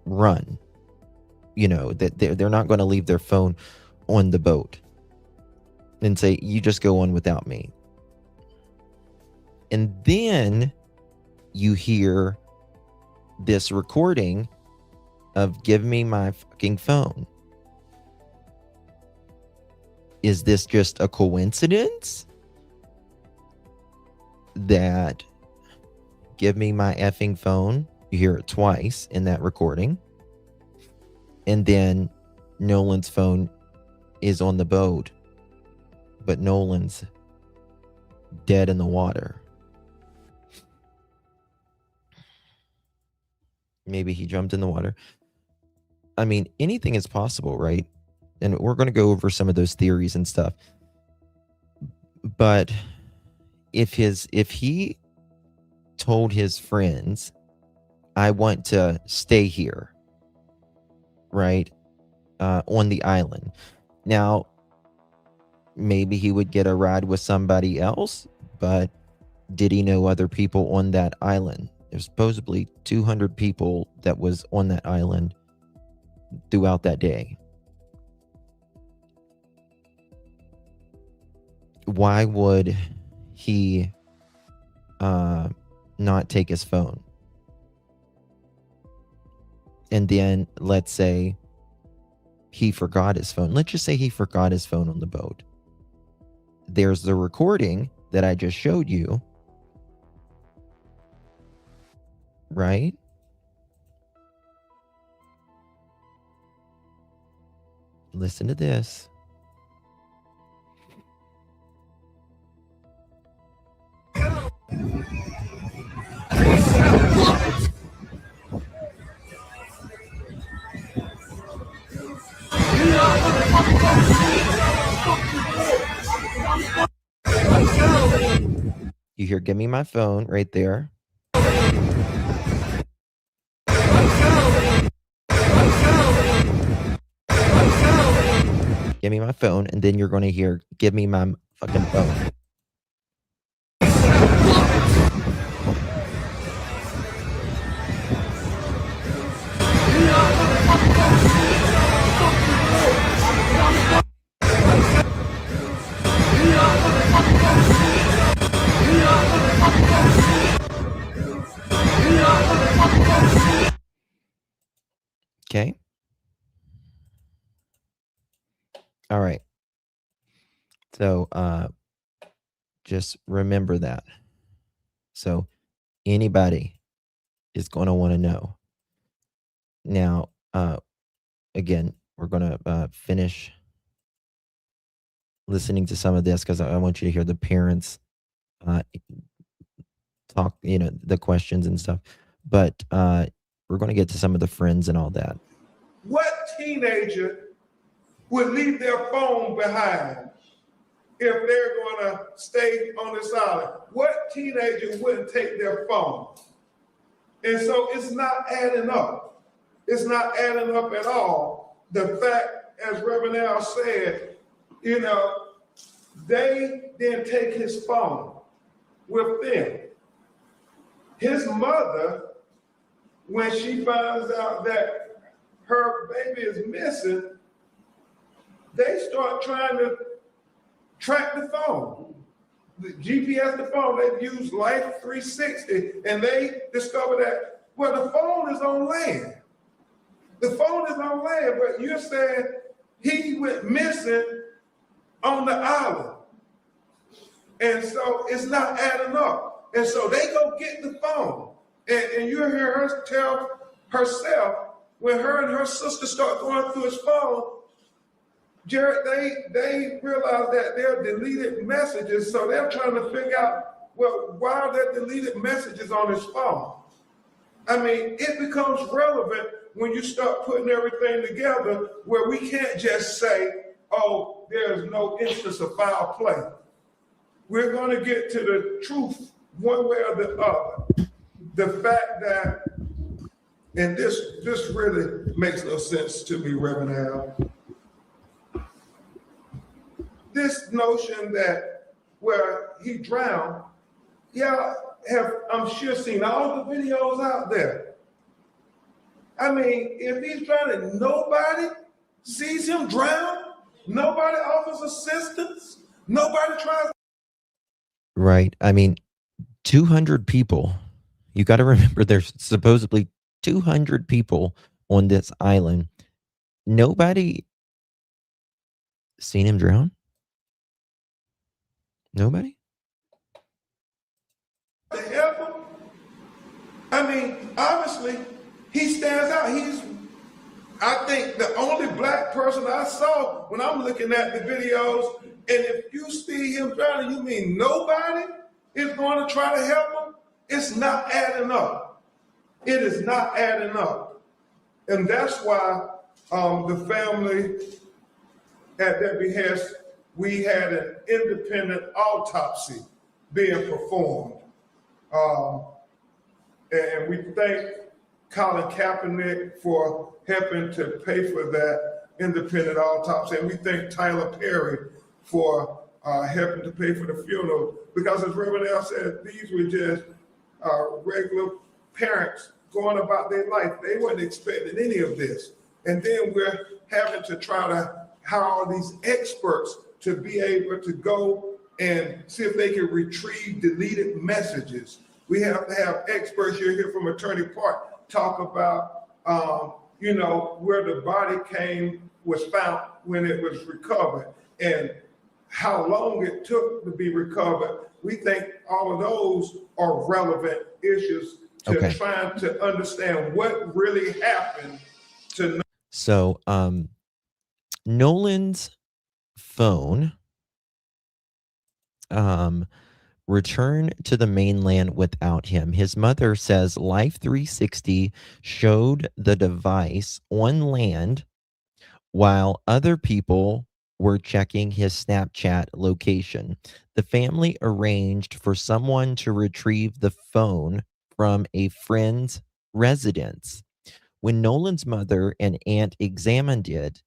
run. You know, that they're not going to leave their phone on the boat and say, you just go on without me. And then you hear this recording of give me my fucking phone. Is this just a coincidence that give me my effing phone? You hear it twice in that recording. And then Nolan's phone is on the boat, but Nolan's dead in the water. Maybe he jumped in the water. I mean, anything is possible, right? And we're going to go over some of those theories and stuff. But if he told his friends, I want to stay here, right, on the island. Now, maybe he would get a ride with somebody else, but did he know other people on that island? There's supposedly 200 people that was on that island throughout that day. Why would he not take his phone? And then let's say he forgot his phone. Let's just say he forgot his phone on the boat. There's the recording that I just showed you, right? Listen to this. You hear, give me my phone right there. Give me my phone, and then you're going to hear, give me my fucking phone. Okay. All right. So just remember that. So anybody is going to want to know. Now, again, we're going to finish listening to some of this because I want you to hear the parents talk, you know, the questions and stuff. But we're going to get to some of the friends and all that. What teenager would leave their phone behind if they're going to stay on this island? What teenager wouldn't take their phone? And so it's not adding up. It's not adding up at all. The fact, as Reverend Al said, you know, they didn't take his phone with them. His mother, when she finds out that her baby is missing, they start trying to track the phone. The GPS, the phone, they use Life 360, and they discover that, well, the phone is on land. The phone is on land, but you're saying he went missing on the island. And so it's not adding up. And so they go get the phone. And you hear her tell herself, when her and her sister start going through his phone, Jared, they realize that there are deleted messages, so they're trying to figure out, well, why are there deleted messages on his phone? I mean, it becomes relevant when you start putting everything together where we can't just say, oh, there's no instance of foul play. We're going to get to the truth one way or the other. The fact that And this really makes no sense to me, Reverend Al. This notion that where he drowned, y'all have, I'm sure, seen all the videos out there. I mean, if he's drowning, nobody sees him drown, nobody offers assistance, nobody tries. Right. I mean, 200 people. You got to remember there's supposedly 200 people on this island. Nobody seen him drown? Nobody? To help him. I mean, obviously, he stands out. I think, the only black person I saw when I'm looking at the videos. And if you see him drowning, you mean nobody is going to try to help him? It's not adding up. It is not adding up. And that's why the family, at their behest, we had an independent autopsy being performed. And we thank Colin Kaepernick for helping to pay for that independent autopsy. And we thank Tyler Perry for helping to pay for the funeral. Because as Reverend Al said, these were just regular parents going about their life. They weren't expecting any of this. And then we're having to try to hire all these experts to be able to go and see if they can retrieve deleted messages. We have to have experts. You'll hear from Attorney Park talk about, where the body was found when it was recovered and how long it took to be recovered. We think all of those are relevant issues to trying to understand what really happened to. So, Nolan's phone returned to the mainland without him. His mother says Life 360 showed the device on land while other people were checking his Snapchat location. The family arranged for someone to retrieve the phone from a friend's residence. When Nolan's mother and aunt examined it,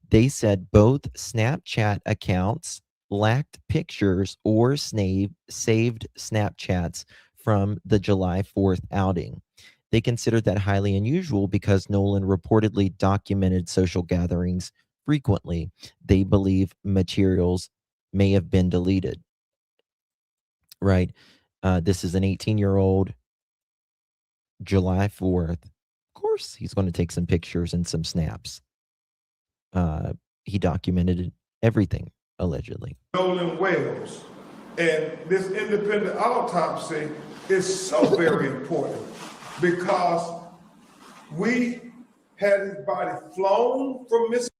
they said both Snapchat accounts lacked pictures or saved Snapchats from the July 4th outing. They considered that highly unusual because Nolan reportedly documented social gatherings frequently. They believe materials may have been deleted. Right. This is an 18-year-old, July 4th. Of course, he's going to take some pictures and some snaps. He documented everything, allegedly. Nolan Wells. And this independent autopsy is so very important because we had his body flown from Mississippi.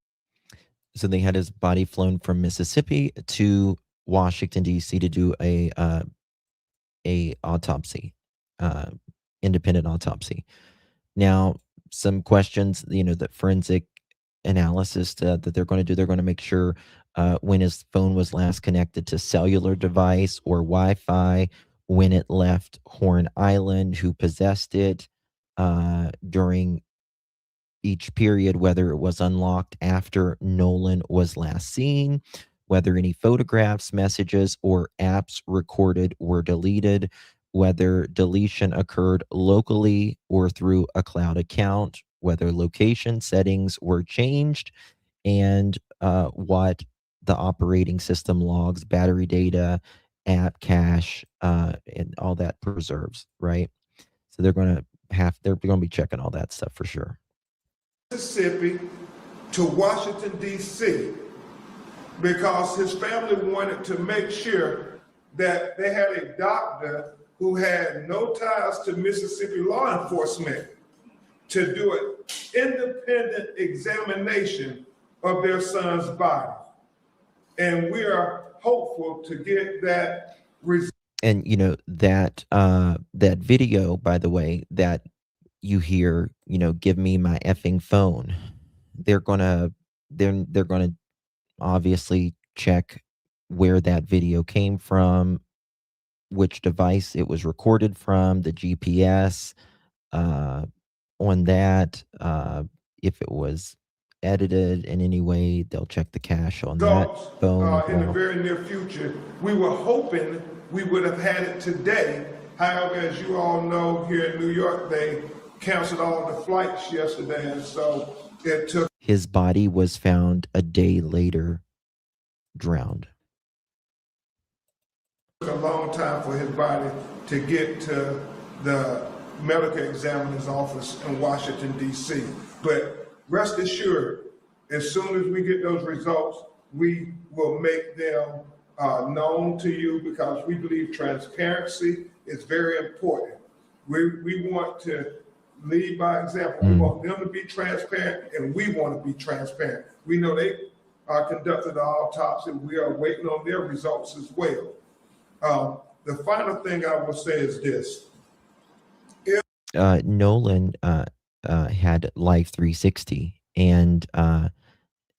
So they had his body flown from Mississippi to Washington, D.C. to do a autopsy, independent autopsy. Now, some questions, the forensic analysis that they're going to do, they're going to make sure when his phone was last connected to cellular device or Wi-Fi, when it left Horn Island, who possessed it during each period, whether it was unlocked after Nolan was last seen, whether any photographs, messages, or apps recorded were deleted, whether deletion occurred locally or through a cloud account, whether location settings were changed, and what the operating system logs, battery data, app cache, and all that preserves, right? So they're going to be checking all that stuff for sure. Mississippi to Washington, D.C., because his family wanted to make sure that they had a doctor who had no ties to Mississippi law enforcement to do an independent examination of their son's body. And we are hopeful to get that result. And that video, by the way, that you hear, give me my effing phone. They're gonna obviously check where that video came from, which device it was recorded from, the GPS, on that. If it was edited in any way, they'll check the cache on that Results phone as in the well. very near future. We were hoping we would have had it today. However, as you all know, here in New York, they canceled all the flights yesterday, and so it took His body was found a day later, drowned. a long time for his body to get to the medical examiner's office in Washington, D.C. But rest assured, as soon as we get those results, we will make them known to you, because we believe transparency is very important. We want to lead by example. We want them to be transparent, and we want to be transparent. We know they conducted the autopsy. We are waiting on their results as well. The final thing I will say is this. Nolan had Life 360, and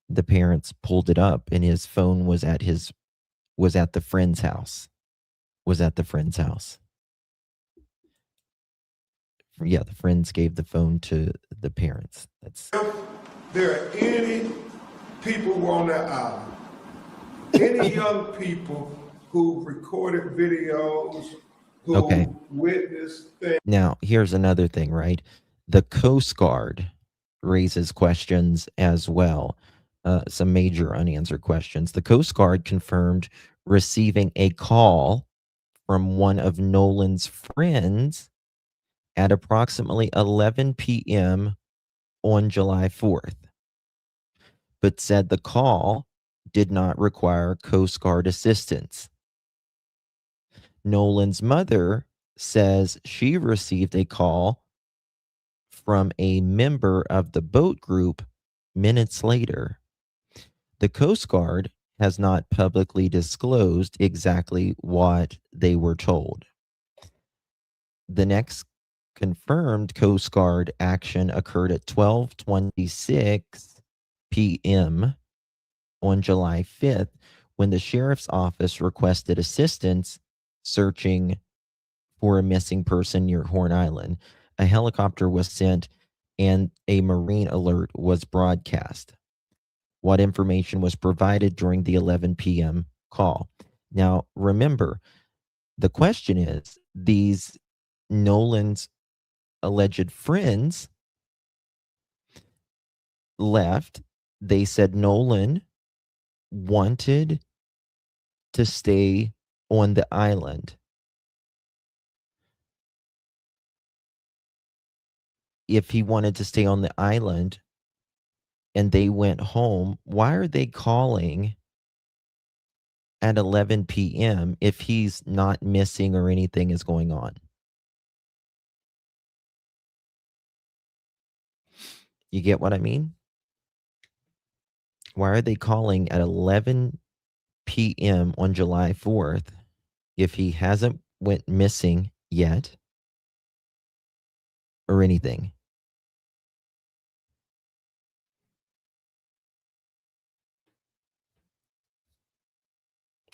the parents pulled it up, and his phone was at the friend's house. Yeah, the friends gave the phone to the parents. If there are any people on that island, any young people who recorded videos, who witnessed things. Now, here's another thing, right? The Coast Guard raises questions as well, some major unanswered questions. The Coast Guard confirmed receiving a call from one of Nolan's friends at approximately 11 p.m. on July 4th, but said the call did not require Coast Guard assistance. Nolan's mother says she received a call from a member of the boat group minutes later. The Coast Guard has not publicly disclosed exactly what they were told. The next confirmed Coast Guard action occurred at 12:26 p.m. on July 5th, when the sheriff's office requested assistance searching for a missing person near Horn Island. A helicopter was sent and a marine alert was broadcast. What information was provided during the 11 p.m. call? Now, remember, the question is, these Nolan's alleged friends left. They said Nolan wanted to stay on the island. If he wanted to stay on the island and they went home, why are they calling at 11 p.m. if he's not missing or anything is going on? You get what I mean? Why are they calling at 11 p.m. on July 4th if he hasn't went missing yet or anything?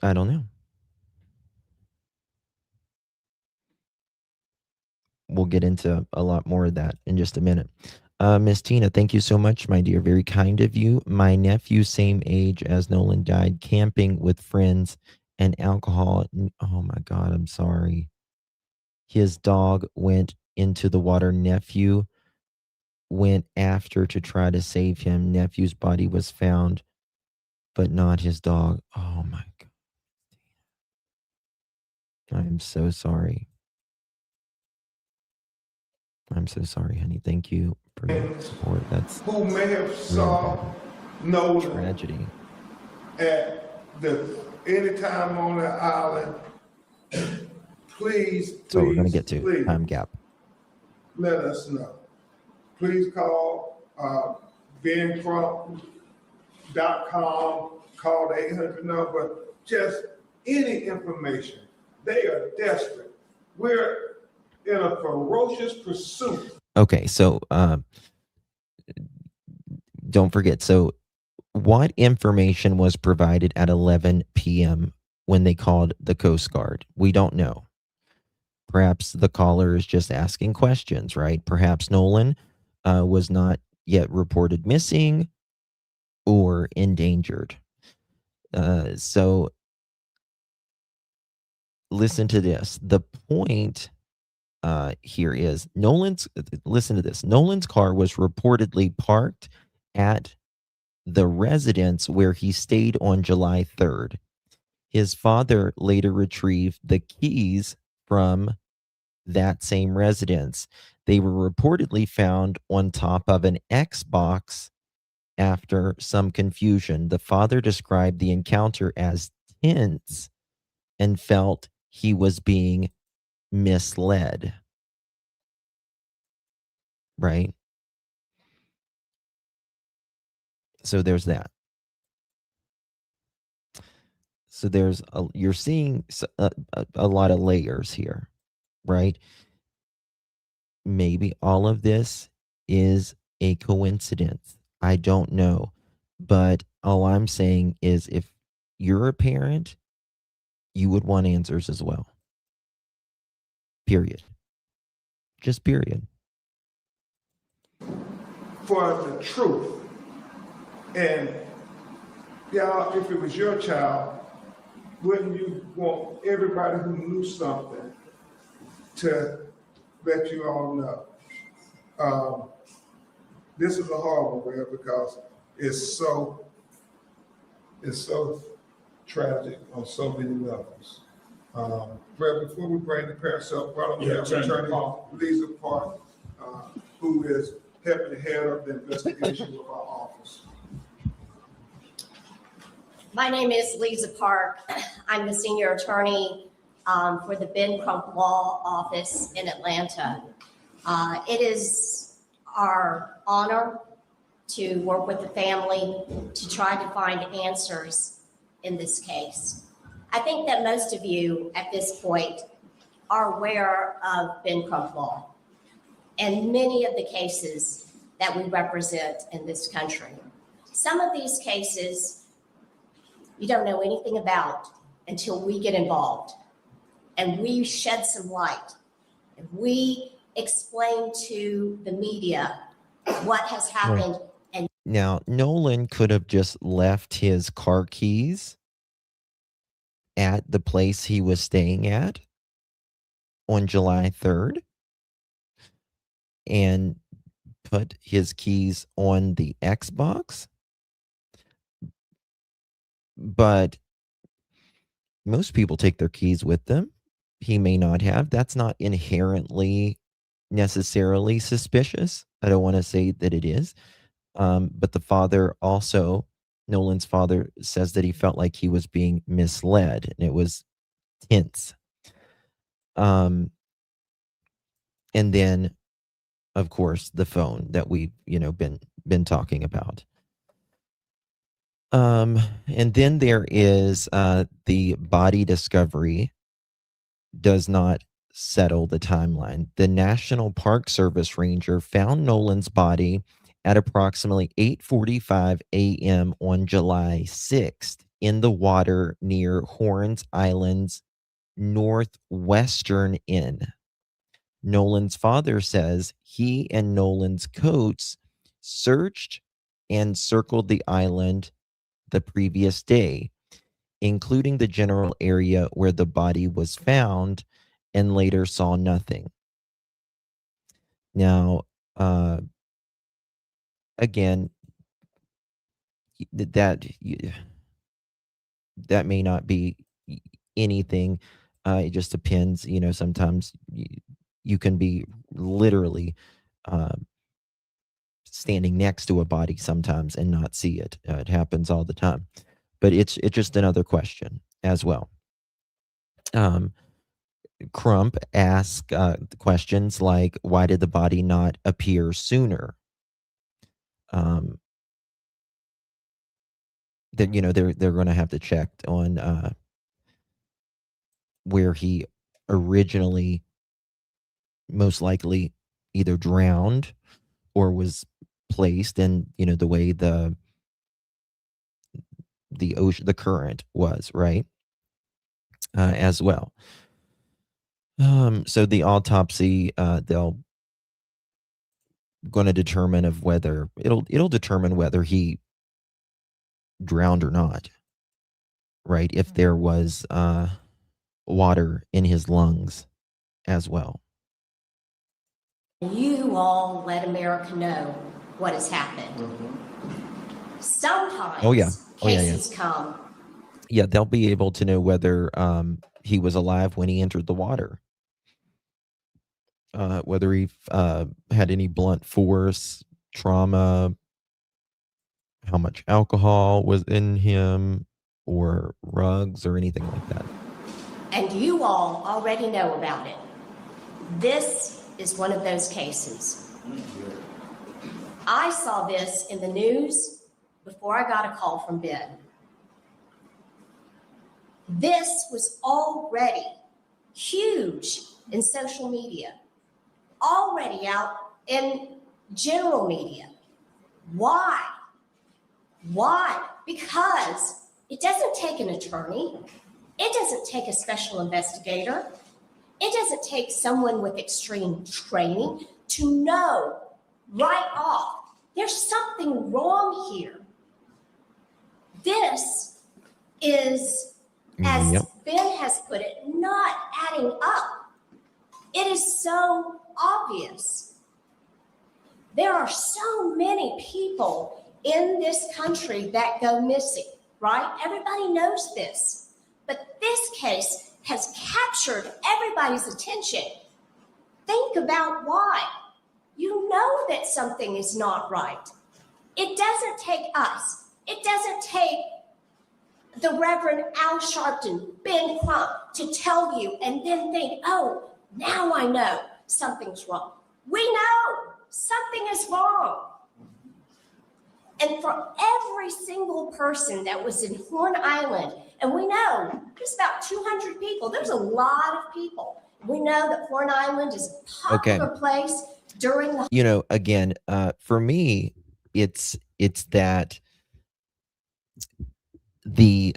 I don't know. We'll get into a lot more of that in just a minute. Miss Tina, thank you so much, my dear. Very kind of you. My nephew, same age as Nolan, died camping with friends and alcohol. Oh my God, I'm sorry. His dog went into the water. Nephew went after to try to save him. Nephew's body was found, but not his dog. Oh my God. I'm so sorry. I'm so sorry, honey. Thank you for your support. That's who may have saw Nolan tragedy at any time on the island. Please, so we're going to get to time gap. Let us know. Please call bentrump.com, call the 800 number, just any information. They are desperate. We're in a ferocious pursuit. Okay, so don't forget. So what information was provided at 11 p.m. when they called the Coast Guard? We don't know. Perhaps the caller is just asking questions, right? Perhaps Nolan was not yet reported missing or endangered. So listen to this. The point here is listen to this. Nolan's car was reportedly parked at the residence where he stayed on July 3rd. His father later retrieved the keys from that same residence. They were reportedly found on top of an Xbox after some confusion. The father described the encounter as tense and felt he was being misled. Right? So there's that. So you're seeing a lot of layers here, right? Maybe all of this is a coincidence. I don't know. But all I'm saying is if you're a parent, you would want answers as well. Period. Just period. For the truth. And y'all, if it was your child, wouldn't you want everybody who knew something to let you all know? This is a horrible way because it's so tragic on so many levels. Brett, before we bring the parents up, why don't we have Attorney Lisa Park, who is helping to head up the investigation with our office. My name is Lisa Park. I'm the senior attorney for the Ben Crump Law Office in Atlanta. It is our honor to work with the family to try to find answers in this case. I think that most of you at this point are aware of Ben Crump Law and many of the cases that we represent in this country. Some of these cases you don't know anything about until we get involved and we shed some light and we explain to the media what has happened. And now, Nolan could have just left his car keys at the place he was staying at on July 3rd and put his keys on the Xbox. But most people take their keys with them. He may not have. That's not inherently necessarily suspicious. I don't want to say that it is. But the father also, Nolan's father, says that he felt like he was being misled and it was tense. And then, of course, the phone that we've been talking about. And then there is the body discovery does not settle the timeline. The National Park Service ranger found Nolan's body at approximately 8:45 a.m. on July 6th in the water near Horns Island's northwestern end. Nolan's father says he and Nolan's coats searched and circled the island the previous day, including the general area where the body was found, and later saw nothing. Now, again, that may not be anything. It just depends. Sometimes you can be literally standing next to a body sometimes and not see it. It happens all the time. But it's just another question as well. Crump asked questions like, why did the body not appear sooner? That they're going to have to check on where he originally most likely either drowned or was placed, and the way the ocean, the current was, right, as well. So the autopsy, they'll going to determine of whether it'll determine whether he drowned or not, right? If there was water in his lungs as well. You all let America know what has happened. Sometimes cases come. Yeah, they'll be able to know whether he was alive when he entered the water, whether he had any blunt force, trauma, how much alcohol was in him, or rugs or anything like that. And you all already know about it. This is one of those cases. I saw this in the news before I got a call from Ben. This was already huge in social media, already out in general media. Why? Why? Because it doesn't take an attorney. It doesn't take a special investigator. It doesn't take someone with extreme training to know right off there's something wrong here. This is, as Ben has put it, not adding up. It is so obvious. There are so many people in this country that go missing, right? Everybody knows this. But this case has captured everybody's attention. Think about why. You know that something is not right. It doesn't take us. It doesn't take the Reverend Al Sharpton, Ben Crump, to tell you and then think, oh, now I know something's wrong. We know something is wrong. And for every single person that was in Horn Island, and we know there's about 200 people, there's a lot of people. We know that Horn Island is a popular place during the... You know, again, for me, it's that the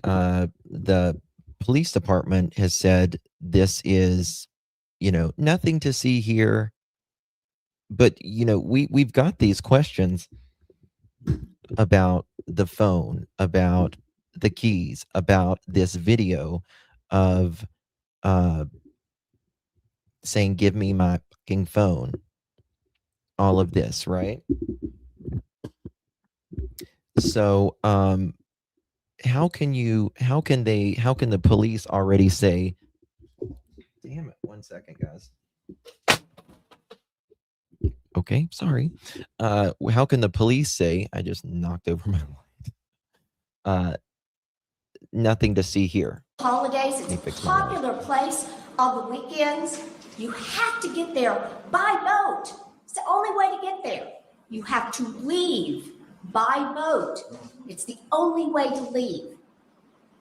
police department has said this is, you know, nothing to see here. But, you know, we've got these questions about the phone, about the keys, about this video of saying, give me my fucking phone. All of this, right? So how can the police already say, damn it, 1 second, guys. Okay, sorry. How can the police say, I just knocked over my light. Nothing to see here. Holidays, it's a popular place on the weekends. You have to get there by boat. It's the only way to get there. You have to leave by boat. It's the only way to leave.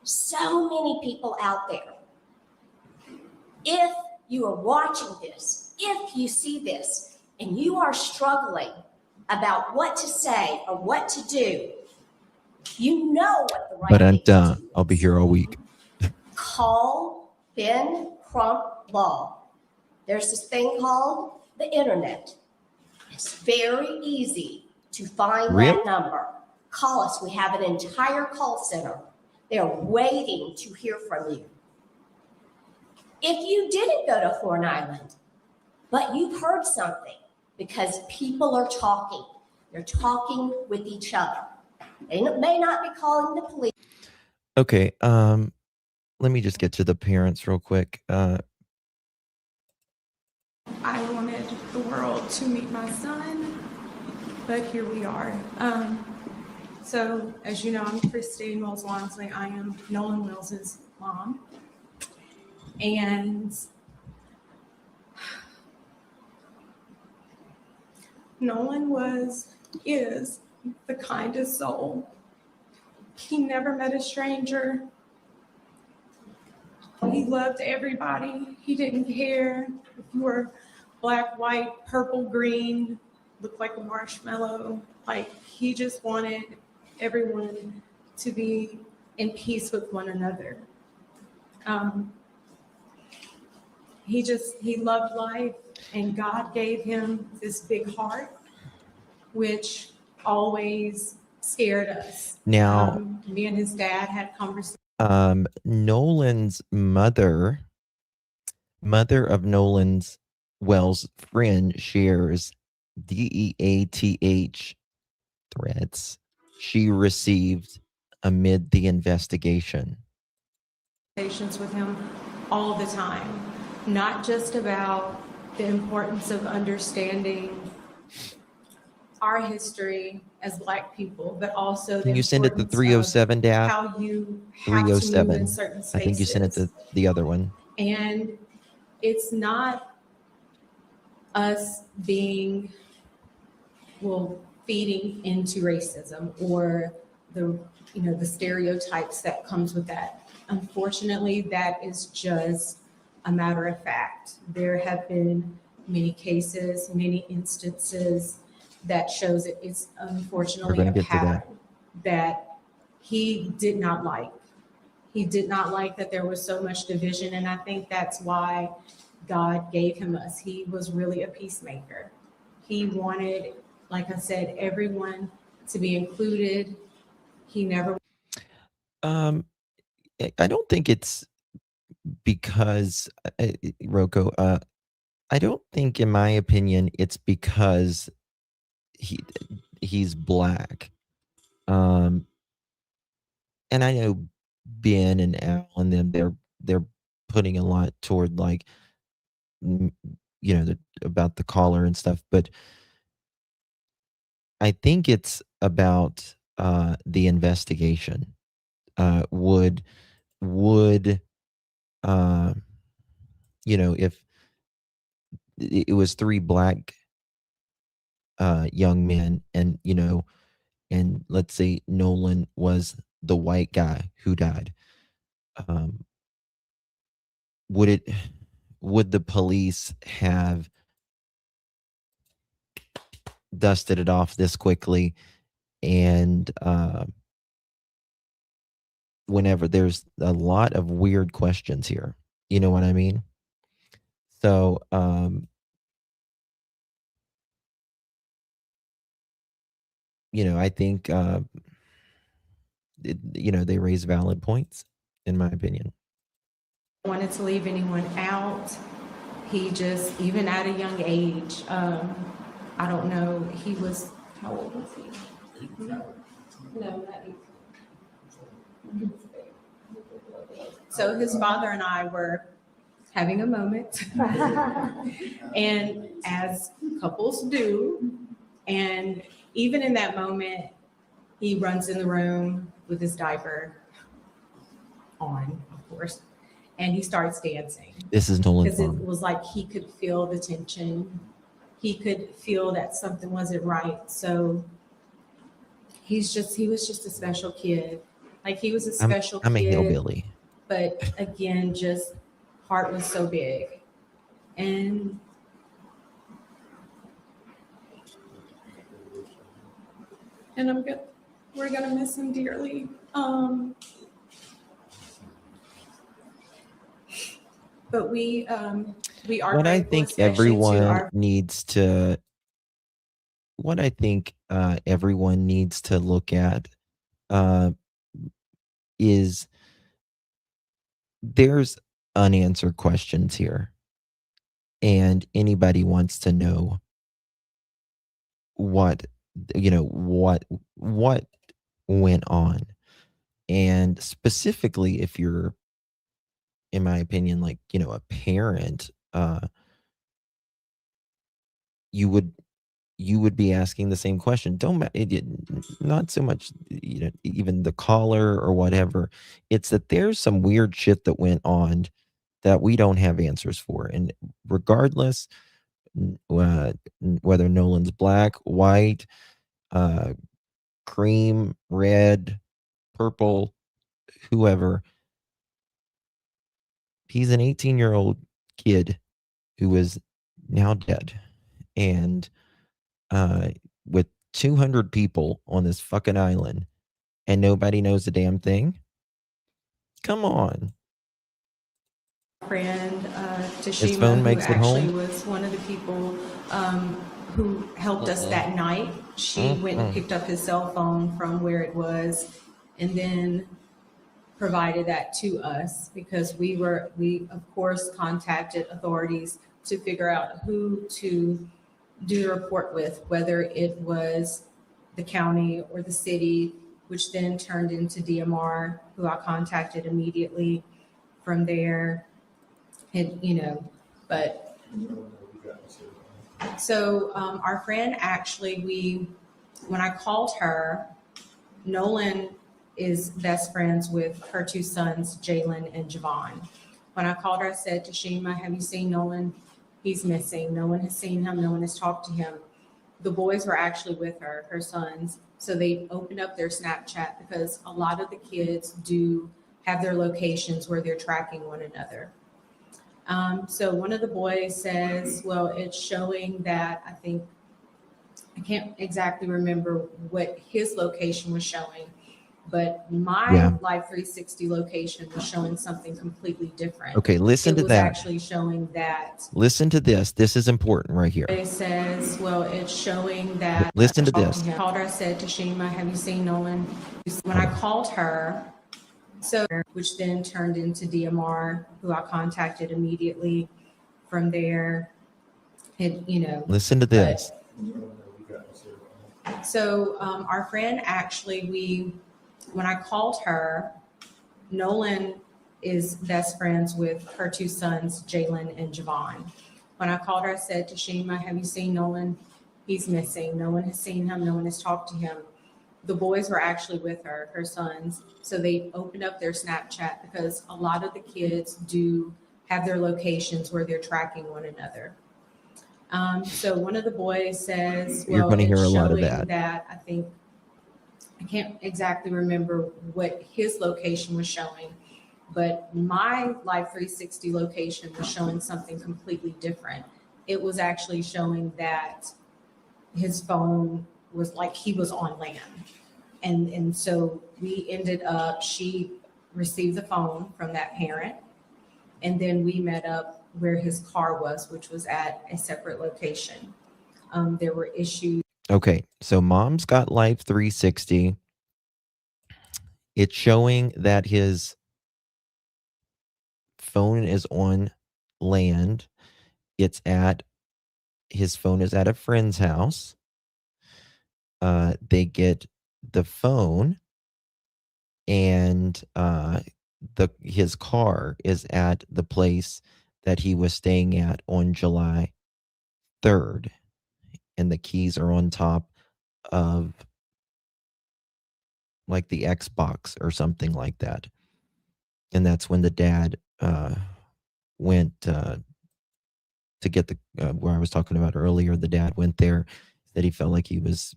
So many people out there. If you are watching this, if you see this, and you are struggling about what to say or what to do, you know what the right thing to do. I'll be here all week. Call Ben Crump Law. There's this thing called the internet. It's very easy to find that number. Call us. We have an entire call center. They're waiting to hear from you. If you didn't go to Horn Island, but you've heard something, because people are talking. They're talking with each other. They may not be calling the police. Okay, let me just get to the parents real quick. I wanted the world to meet my son, but here we are. So, as you know, I'm Christine Wells Lonsley. I am Nolan Wells' mom. And Nolan is the kindest soul. He never met a stranger. He loved everybody. He didn't care if you were black, white, purple, green, looked like a marshmallow. Like, he just wanted everyone to be in peace with one another. He loved life, and God gave him this big heart. which always scared us. Now, Me and his dad had conversations. Nolan's mother of Nolan's Wells' friend shares DEATH threats she received amid the investigation. With him all the time, not just about the importance of understanding our history as Black people, but also Can you send it to importance 307, of Dad? how you have to move 307. in certain spaces. I think you sent it to the other one. And it's not us being, feeding into racism or the stereotypes that comes with that. Unfortunately, that is just a matter of fact. There have been many cases, many instances that shows it's unfortunately a pattern that he did not like. He did not like that there was so much division, and I think that's why God gave him us. He was really a peacemaker. He wanted, like I said, everyone to be included. He never. I don't think it's because Rocco. I don't think, in my opinion, it's because he's Black. And I know Ben and Al and them, they're putting a lot toward, like, about the caller and stuff, but I think it's about the investigation. Would if it was 3 Black young men, and and let's say Nolan was the white guy who died, would the police have dusted it off this quickly? And whenever there's a lot of weird questions here, you know what I mean? So I think they raise valid points, in my opinion. Wanted to leave anyone out. He just, even at a young age, I don't know, he was, how old was he? No, not 18. So his father and I were having a moment, and as couples do, and even in that moment, he runs in the room with his diaper on, of course, and he starts dancing. This is Nolan's Because it mom. was like he could feel the tension. He could feel that something wasn't right. So he was just a special kid. Like, he was a special kid. I'm a hillbilly. But again, just heart was so big. And we're gonna miss him dearly. But we are. What I think everyone needs to look at is there's unanswered questions here, and anybody wants to know what went on. And specifically, if you're, in my opinion, like, a parent, you would be asking the same question. Not so much, even the caller or whatever. It's that there's some weird shit that went on that we don't have answers for. And regardless, whether Nolan's Black, white, cream, red, purple, whoever, he's an 18-year-old kid who is now dead. And with 200 people on this fucking island and nobody knows a damn thing. Come on. Friend His phone Tashima, makes who it actually home. was one of the people who helped us that night. She went and picked up his cell phone from where it was and then provided that to us because we of course contacted authorities to figure out who to do the report with, whether it was the county or the city, which then turned into DMR, who I contacted immediately from there. And, but so our friend actually, when I called her, Nolan is best friends with her two sons, Jalen and Javon. When I called her, I said, Tashima, have you seen Nolan? He's missing. No one has seen him. No one has talked to him. The boys were actually with her sons. So they opened up their Snapchat because a lot of the kids do have their locations where they're tracking one another. So one of the boys says, well, it's showing that I can't exactly remember what his location was showing, but my Live 360 location was showing something completely different. Okay, listen to that. It was actually showing that. Listen to this. This is important right here. It says, well, it's showing that. Listen to this. I called her, I said, Tashima, have you seen Nolan? When I called her, which then turned into DMR, who I contacted immediately from there. And, listen to this. So our friend actually, when I called her, Nolan is best friends with her two sons, Jalen and Javon. When I called her, I said, Tashima, have you seen Nolan? He's missing. No one has seen him. No one has talked to him. The boys were actually with her sons. So they opened up their Snapchat because a lot of the kids do have their locations where they're tracking one another. So one of the boys says, well, you're going to hear a lot of that. I can't exactly remember what his location was showing, but my Live 360 location was showing something completely different. It was actually showing that his phone was like he was on land. And so we ended up, she received the phone from that parent, and then we met up where his car was, which was at a separate location. There were issues. Okay, so mom's got Live 360. It's showing that his phone is on land. His phone is at a friend's house. They get the phone, and his car is at the place that he was staying at on July 3rd, and the keys are on top of like the Xbox or something like that. And that's when the dad went to get the where I was talking about earlier. The dad went there, that he felt like he was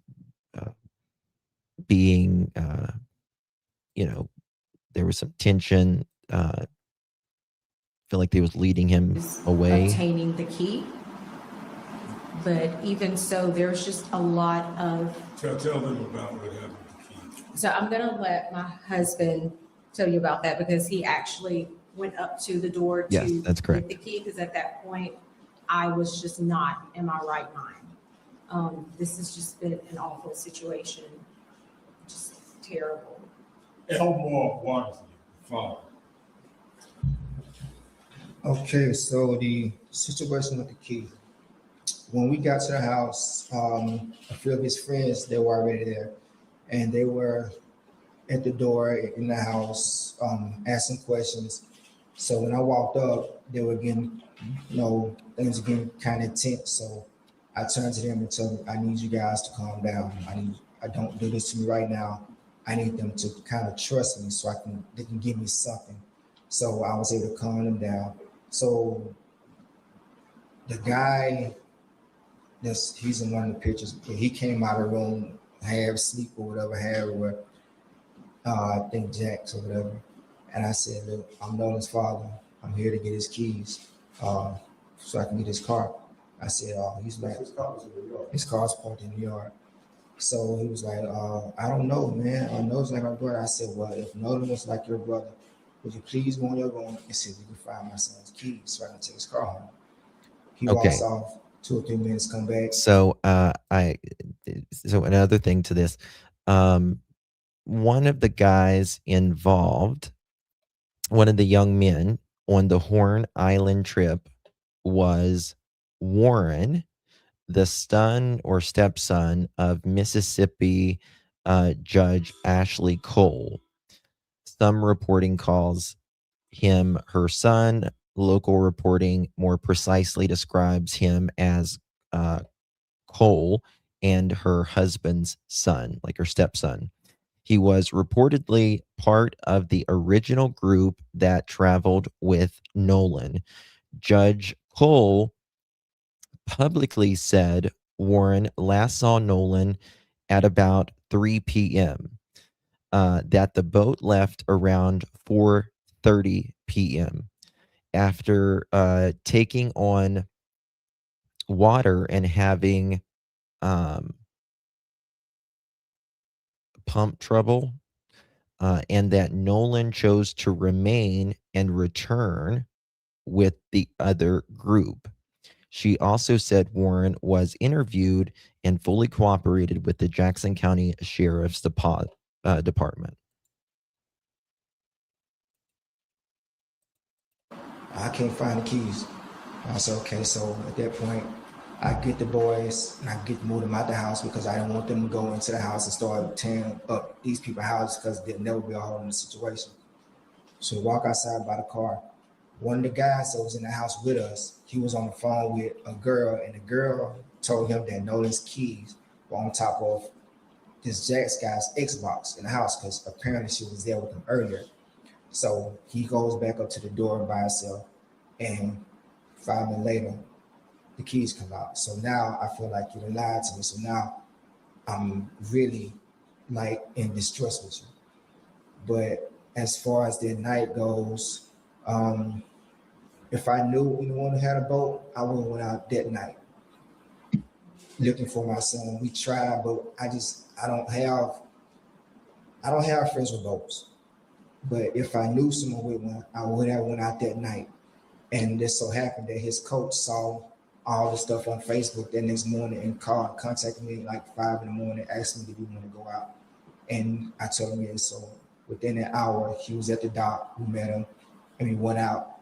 being there was some tension. Feel like they was leading him away, Obtaining the key. But even so, there's just a lot of. Tell them about what happened with the key. So I'm going to let my husband tell you about that because he actually went up to the door to that's correct. get the key, because at that point I was just not in my right mind. This has just been an awful situation, just terrible. Elmore Watson, father. Okay, so the situation with the key. When we got to the house, a few of his friends, they were already there, and they were at the door in the house, asking questions. So when I walked up, they were getting, things were getting kind of tense. So I turned to them and told them, I need you guys to calm down. I don't do this to me right now. I need them to kind of trust me so they can give me something. So I was able to calm them down. So the guy, he's in one of the pictures. He came out of the room, half asleep or whatever, I think Jack's or whatever. And I said, look, I'm Nolan's father. I'm here to get his keys so I can get his car. I said, he's like, his car's parked in the yard. So he was like, I don't know, man. Nolan's like my brother. I said, well, if Nolan was like your brother, would you please go on your room and see if you can find my son's keys so I can take his car home? He walks off. 2 or 3 minutes, come back. So so another thing to this, one of the guys involved, one of the young men on the Horn Island trip was Warren, the son or stepson of Mississippi Judge Ashley Cole. Some reporting calls him her son. Local reporting more precisely describes him as Cole and her husband's son, like her stepson. He was reportedly part of the original group that traveled with Nolan. Judge Cole publicly said Warren last saw Nolan at about 3 p.m., that the boat left around 4:30 p.m. After taking on water and having pump trouble, and that Nolan chose to remain and return with the other group. She also said Warren was interviewed and fully cooperated with the Jackson County Sheriff's Department. I can't find the keys. I said, okay, so at that point, I get the boys and I get to move them out the house because I didn't want them to go into the house and start tearing up these people's houses because there'd never be a hole in the situation. So we walk outside by the car. One of the guys that was in the house with us, he was on the phone with a girl, and the girl told him that Nolan's keys were on top of this Jack's guy's Xbox in the house because apparently she was there with him earlier. So he goes back up to the door by himself, and 5 minutes later, the keys come out. So now I feel like you lied to me. So now I'm really like in distress with you. But as far as the night goes, if I knew anyone had a boat, I would have went out that night looking for my son. We tried, but I don't have friends with boats. But if I knew someone with one, I would have went out that night. And this so happened that his coach saw all the stuff on Facebook that next morning and contacted me like 5 in the morning, asked me, did you want to go out? And I told him yes. So within an hour, he was at the dock. We met him and we went out.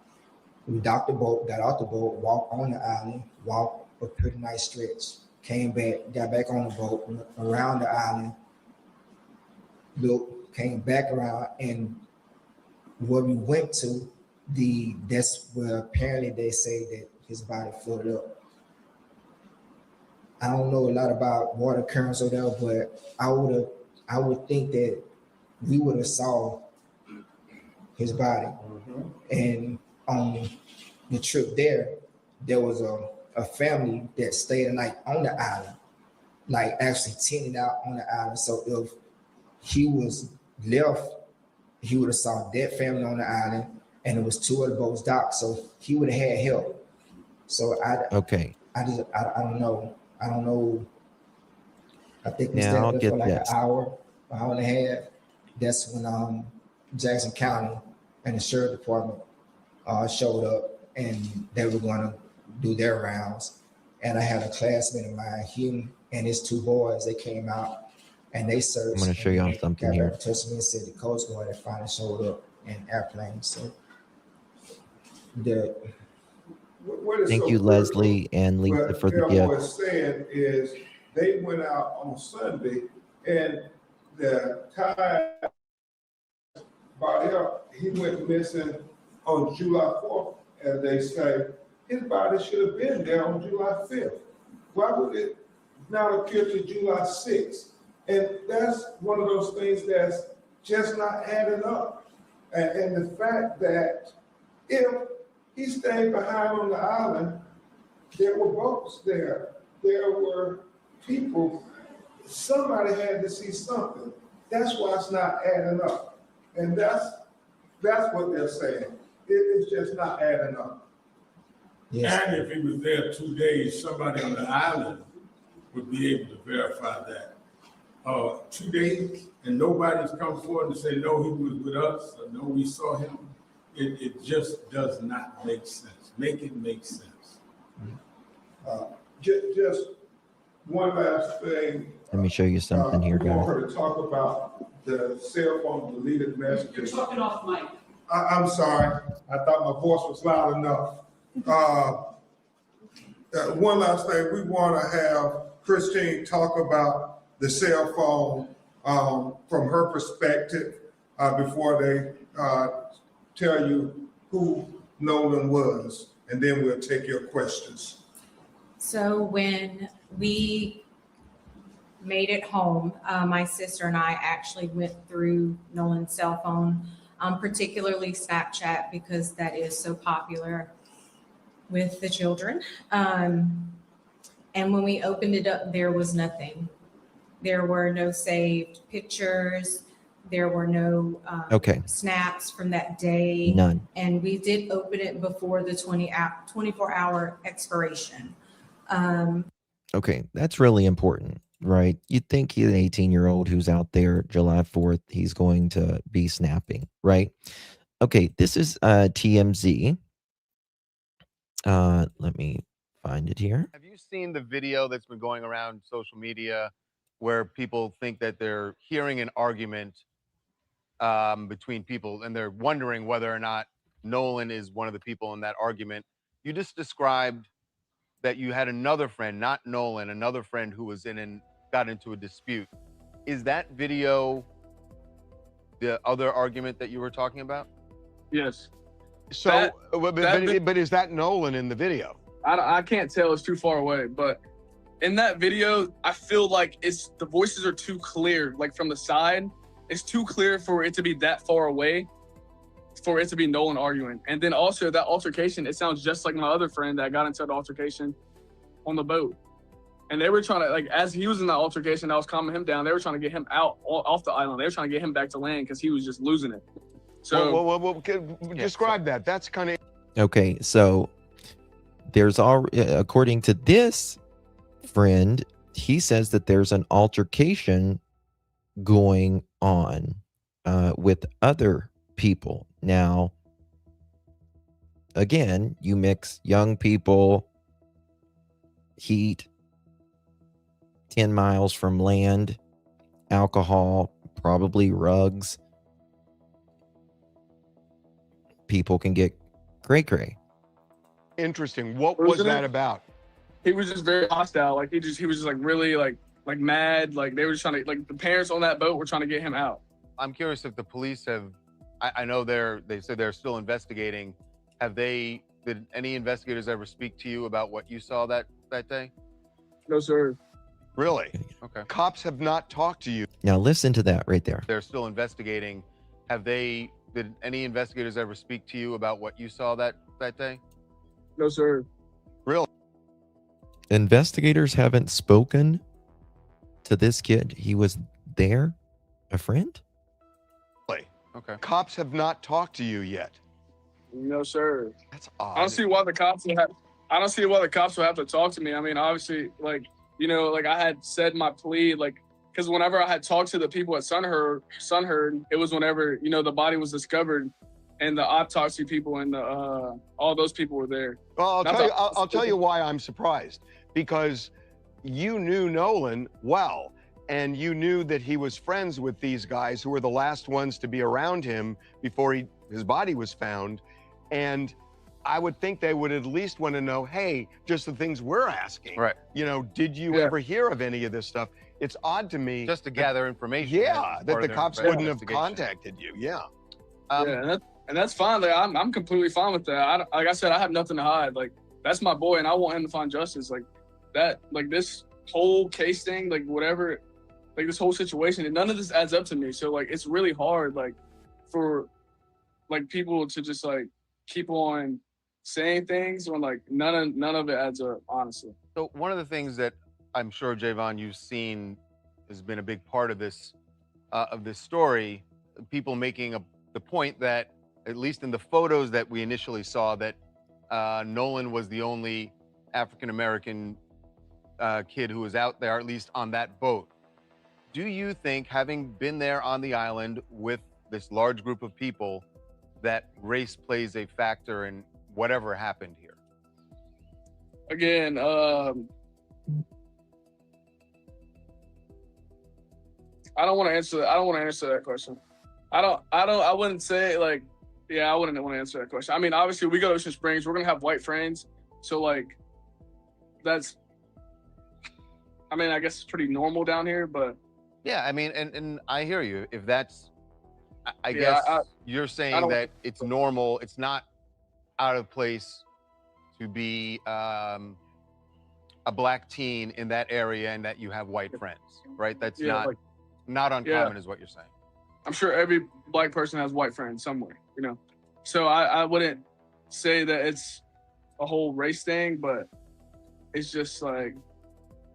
We docked the boat, got off the boat, walked on the island, walked a pretty nice stretch, came back, got back on the boat, went around the island, looked, came back around, and where we went to, that's where apparently they say that his body floated up. I don't know a lot about water currents or whatever, but I would think that we would have saw his body. And on the trip there was a family that stayed a night on the island, like actually tented out on the island. So if he was left, he would have saw that family on the island, and it was 2 other boats docked, so he would have had help. So I don't know. I think we stayed there for like an hour and a half. That's when Jackson County and the Sheriff Department showed up, and they were going to do their rounds. And I had a classmate of mine, him and his 2 boys. They came out and they searched. I'm going to show y'all something here. Touched me and said the Coast Guard had finally showed up in airplanes. So thank you, Leslie and Lisa, for the gift. What was saying is they went out on Sunday, and the Ty body up, he went missing on July 4th, as they say. His body should have been there on July 5th. Why would it not appear to July 6th? And that's one of those things that's just not adding up. And the fact that if he stayed behind on the island, there were boats there. There were people. Somebody had to see something. That's why it's not adding up. And that's what they're saying. It's just not adding up. Yes. And if he was there 2 days, somebody on the island would be able to verify that. 2 days and nobody's come forward and say, no, he was with us, or no, we saw him. It just does not make sense. Make it make sense. Just one last thing. Let me show you something here, We want guys. her to talk about the cell phone deleted messages. You're talking off mic. I'm sorry. I thought my voice was loud enough. One last thing, we want to have Christine talk about the cell phone from her perspective before they tell you who Nolan was, and then we'll take your questions. So when we made it home, my sister and I actually went through Nolan's cell phone, particularly Snapchat, because that is so popular with the children. And when we opened it up, there was nothing. There were no saved pictures. There were no Okay. snaps from that day. None. And we did open it before the 24-hour expiration. Okay, that's really important, right? You'd think he's an 18-year-old who's out there July 4th, he's going to be snapping, right? Okay, this is TMZ. Let me find it here. Have you seen the video that's been going around social media where people think that they're hearing an argument between people and they're wondering whether or not Nolan is one of the people in that argument? You just described that you had another friend, not Nolan, another friend who was in and got into a dispute. Is that video the other argument that you were talking about? Yes. So, but is that Nolan in the video? I can't tell. It's too far away. But in that video, I feel like the voices are too clear. Like from the side, it's too clear for it to be that far away, for it to be Nolan arguing. And then also that altercation, it sounds just like my other friend that got into an altercation on the boat. And they were trying to, like, as he was in that altercation, I was calming him down. They were trying to get him out off the island. They were trying to get him back to land because he was just losing it. So Describe that. That's kind of Okay, so there's according to this friend, he says that there's an altercation going on with other people. Now, again, you mix young people, heat, 10 miles from land, alcohol, probably rugs. People can get cray-cray. interesting. What was that about? he was just very hostile. Like he was just like really like mad. Like they were just trying to, like the parents on that boat were trying to get him out. I'm curious if the police have, I know they said they're still investigating. Did any investigators ever speak to you about what you saw that day? No, sir. Really? Okay. Cops have not talked to you. Now listen to that right there. They're still investigating. Did any investigators ever speak to you about what you saw that day? No, sir. Really? Investigators haven't spoken to this kid. He was there, a friend? Really? Okay. Cops have not talked to you yet. No, sir. That's odd. I don't see why the cops would have to talk to me. I mean, obviously, like, you know, like I had said my plea, like, because whenever I had talked to the people at Sunherd, it was whenever, you know, the body was discovered and the autopsy people and all those people were there. Well, I'll tell you why I'm surprised. Because you knew Nolan well, and you knew that he was friends with these guys who were the last ones to be around him before his body was found. And I would think they would at least want to know, hey, just the things we're asking. Right. You know, did you ever hear of any of this stuff? It's odd to me. Just to gather information. Yeah, that the cops wouldn't have contacted you. Yeah. And that's fine. Like, I'm completely fine with that. Like I said, I have nothing to hide. Like, that's my boy, and I want him to find justice. Like that, like this whole case thing, like whatever, like this whole situation, and none of this adds up to me. So like, it's really hard, like, for like people to just like keep on saying things when like none of it adds up, honestly. So one of the things that I'm sure, Javon, you've seen has been a big part of this story, people making the point that, at least in the photos that we initially saw, that Nolan was the only African-American kid who was out there, at least on that boat. Do you think, having been there on the island with this large group of people, that race plays a factor in whatever happened here? Again, I don't want to answer that. I don't want to answer that question. I wouldn't say like, yeah, I wouldn't want to answer that question. I mean, obviously we go to Ocean Springs, we're going to have white friends. So like, that's, I mean, I guess it's pretty normal down here, but. Yeah, I mean, and I hear you. If that's, I Yeah, guess I you're saying that it's normal. It's not out of place to be a black teen in that area and that you have white friends, right? That's Yeah, not like- not uncommon, is what you're saying. I'm sure every black person has white friends somewhere, you know? So I wouldn't say that it's a whole race thing, but it's just like,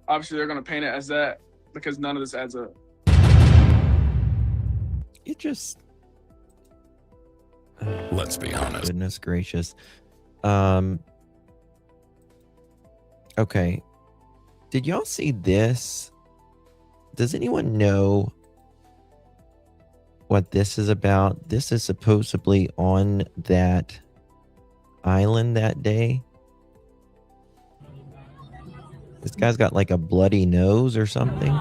obviously they're going to paint it as that because none of this adds up. It just, let's be honest. Goodness gracious. Okay. Did y'all see this? Does anyone know what this is about? This is supposedly on that island that day. This guy's got like a bloody nose or something.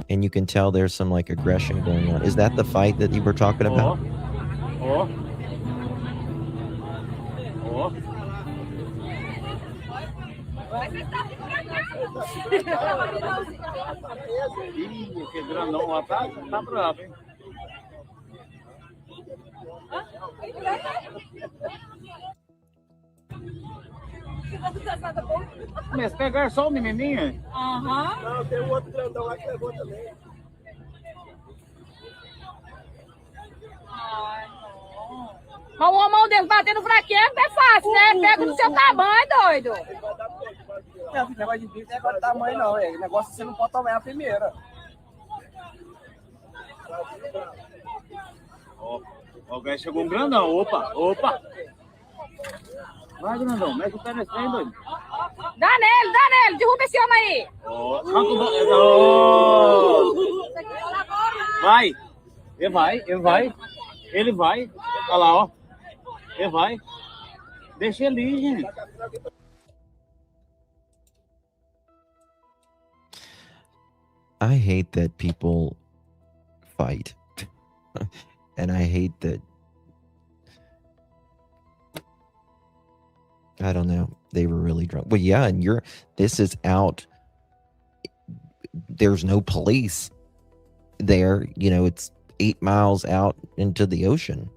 And you can tell there's some like aggression going on. Is that the fight that you were talking about? Mas pegar só o menininho? Aham. Não, tem outro grandão lá que levou também. Mas um homão desse batendo fraqueiro é fácil, né? Pega do seu tamanho, doido. Não, esse negócio de bicho não é negócio de tamanho, não. É negócio que você não pode tomar a primeira. Ó, alguém chegou um grandão. Opa, opa. Vai, grandão. Mete o pé nesse trem, doido. Dá nele. Derruba esse homem aí. Ó, oh. Vai. Ele vai. Ele vai. Olha lá, ó. Ele vai. Deixa ele ir, gente. I hate that people fight. And I hate that, I don't know, they were really drunk. Well, yeah, and this is out. There's no police there. You know, it's 8 miles out into the ocean.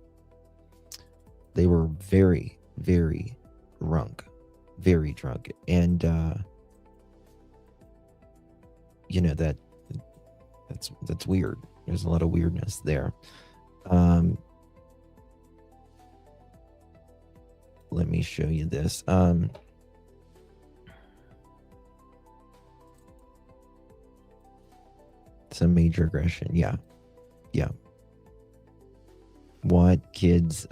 They were very, very drunk. Very drunk. And, you know, that's weird. There's a lot of weirdness there. Let me show you this. Some major aggression. Yeah. What kids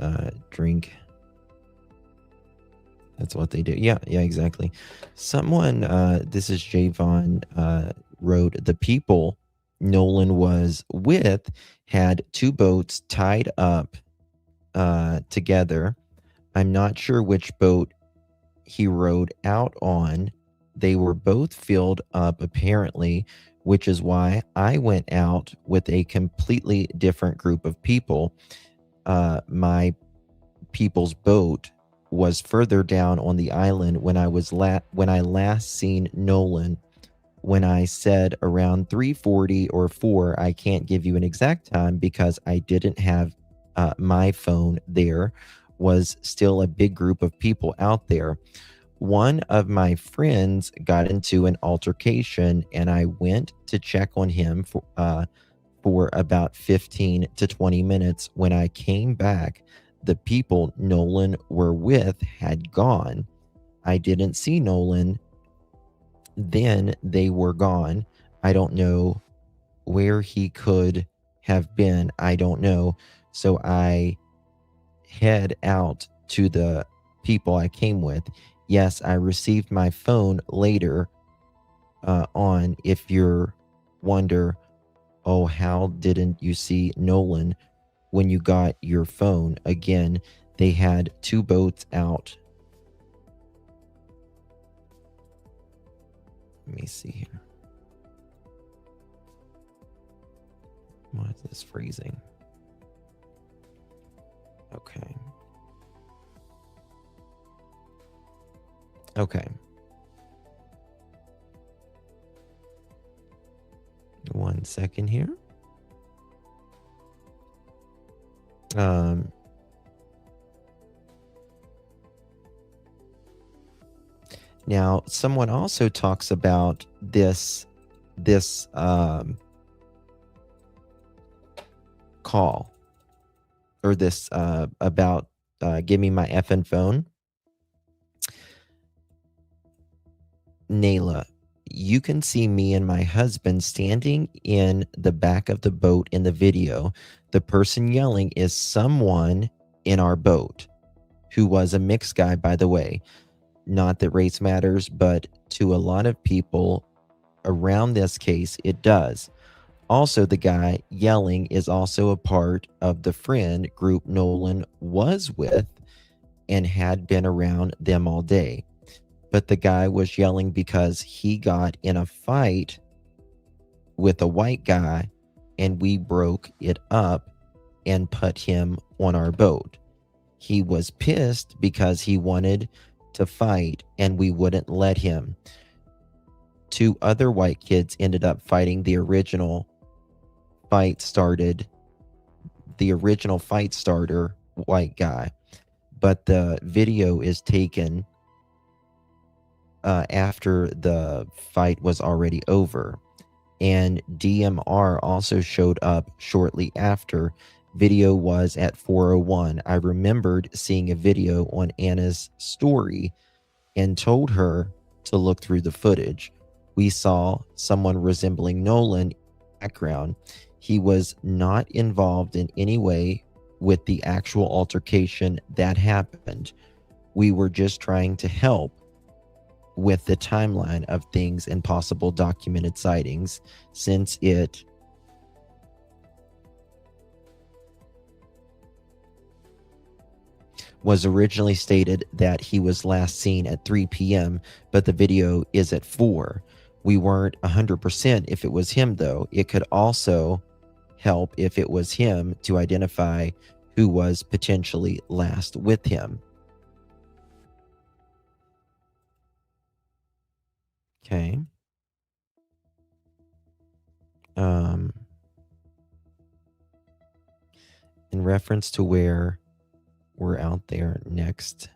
drink. That's what they do. Yeah, exactly. Someone, this is Javon, wrote, the people Nolan was with had 2 boats tied up together. I'm not sure which boat he rode out on. They were both filled up, apparently, which is why I went out with a completely different group of people. My people's boat was further down on the island when I last seen Nolan. When I said around 3:40 or 4, I can't give you an exact time because I didn't have my phone there. Was still a big group of people out there. One of my friends got into an altercation, and I went to check on him for about 15 to 20 minutes. When I came back, the people Nolan were with had gone. I didn't see Nolan. Then they were gone. I don't know where he could have been. I don't know. So I head out to the people I came with. Yes, I received my phone later on. If you're wonder, oh, how didn't you see Nolan when you got your phone? Again, they had 2 boats out. Let me see here. Why is this freezing? Okay. Okay. One second here. Now, someone also talks about this call, or this about give me my effing phone. Nayla, you can see me and my husband standing in the back of the boat in the video. The person yelling is someone in our boat who was a mixed guy, by the way. Not that race matters, but to a lot of people around this case, it does. Also, the guy yelling is also a part of the friend group Nolan was with and had been around them all day. But the guy was yelling because he got in a fight with a white guy and we broke it up and put him on our boat. He was pissed because he wanted to fight and we wouldn't let him. 2 other white kids ended up fighting. The original fight starter, white guy. But the video is taken after the fight was already over. And DMR also showed up shortly after. Video was at 4:01. I remembered seeing a video on Anna's story and told her to look through the footage. We saw someone resembling Nolan in the background. He was not involved in any way with the actual altercation that happened. We were just trying to help with the timeline of things and possible documented sightings, since it was originally stated that he was last seen at 3 p.m., but the video is at 4. We weren't 100% if it was him, though. It could also help if it was him to identify who was potentially last with him. Okay. In reference to where we're out there next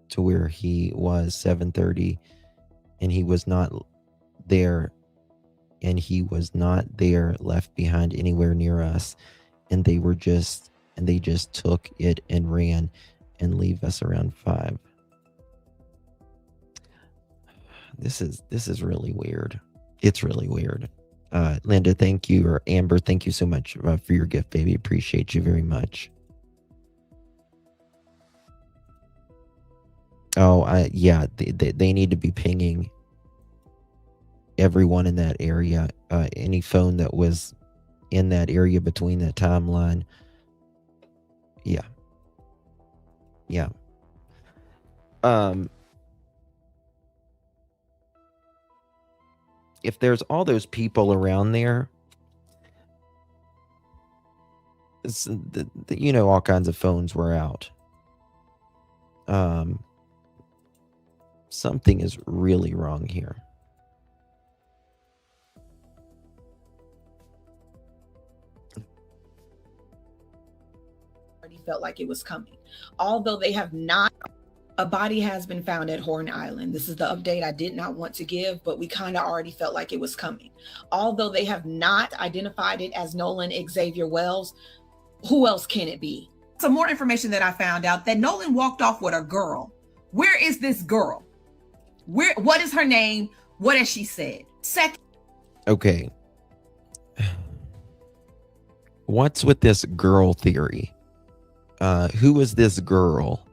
to where he was 7:30, and he was not there, left behind anywhere near us, and they just took it and ran and leave us around 5. This is really weird. It's really weird. Linda, thank you, or Amber, thank you so much for your gift, baby. Appreciate you very much. Oh, yeah, they need to be pinging everyone in that area. Any phone that was in that area between that timeline. Yeah. Yeah. If there's all those people around there, all kinds of phones were out. Something is really wrong here. Already felt like it was coming. Although they have not, a body has been found at Horn Island. This is the update I did not want to give, but we kind of already felt like it was coming. Although they have not identified it as Nolan Xavier Wells, who else can it be? Some more information that I found out, that Nolan walked off with a girl. Where is this girl? What is her name? What has she said? Second. Okay. What's with this girl theory? Who is this girl?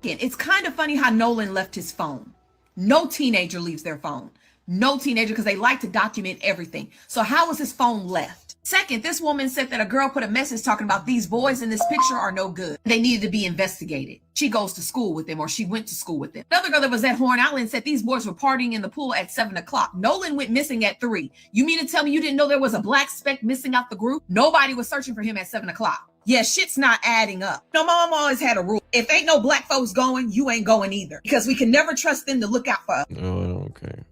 It's kind of funny how Nolan left his phone. No teenager leaves their phone. No teenager, because they like to document everything. So how was his phone left? Second, this woman said that a girl put a message talking about these boys in this picture are no good. They needed to be investigated. She goes to school with them, or she went to school with them. Another girl that was at Horn Island said these boys were partying in the pool at 7 o'clock. Nolan went missing at 3. You mean to tell me you didn't know there was a black speck missing out the group? Nobody was searching for him at 7 o'clock. Yeah, shit's not adding up. No, my mom always had a rule. If ain't no black folks going, you ain't going either. Because we can never trust them to look out for us. Oh, okay.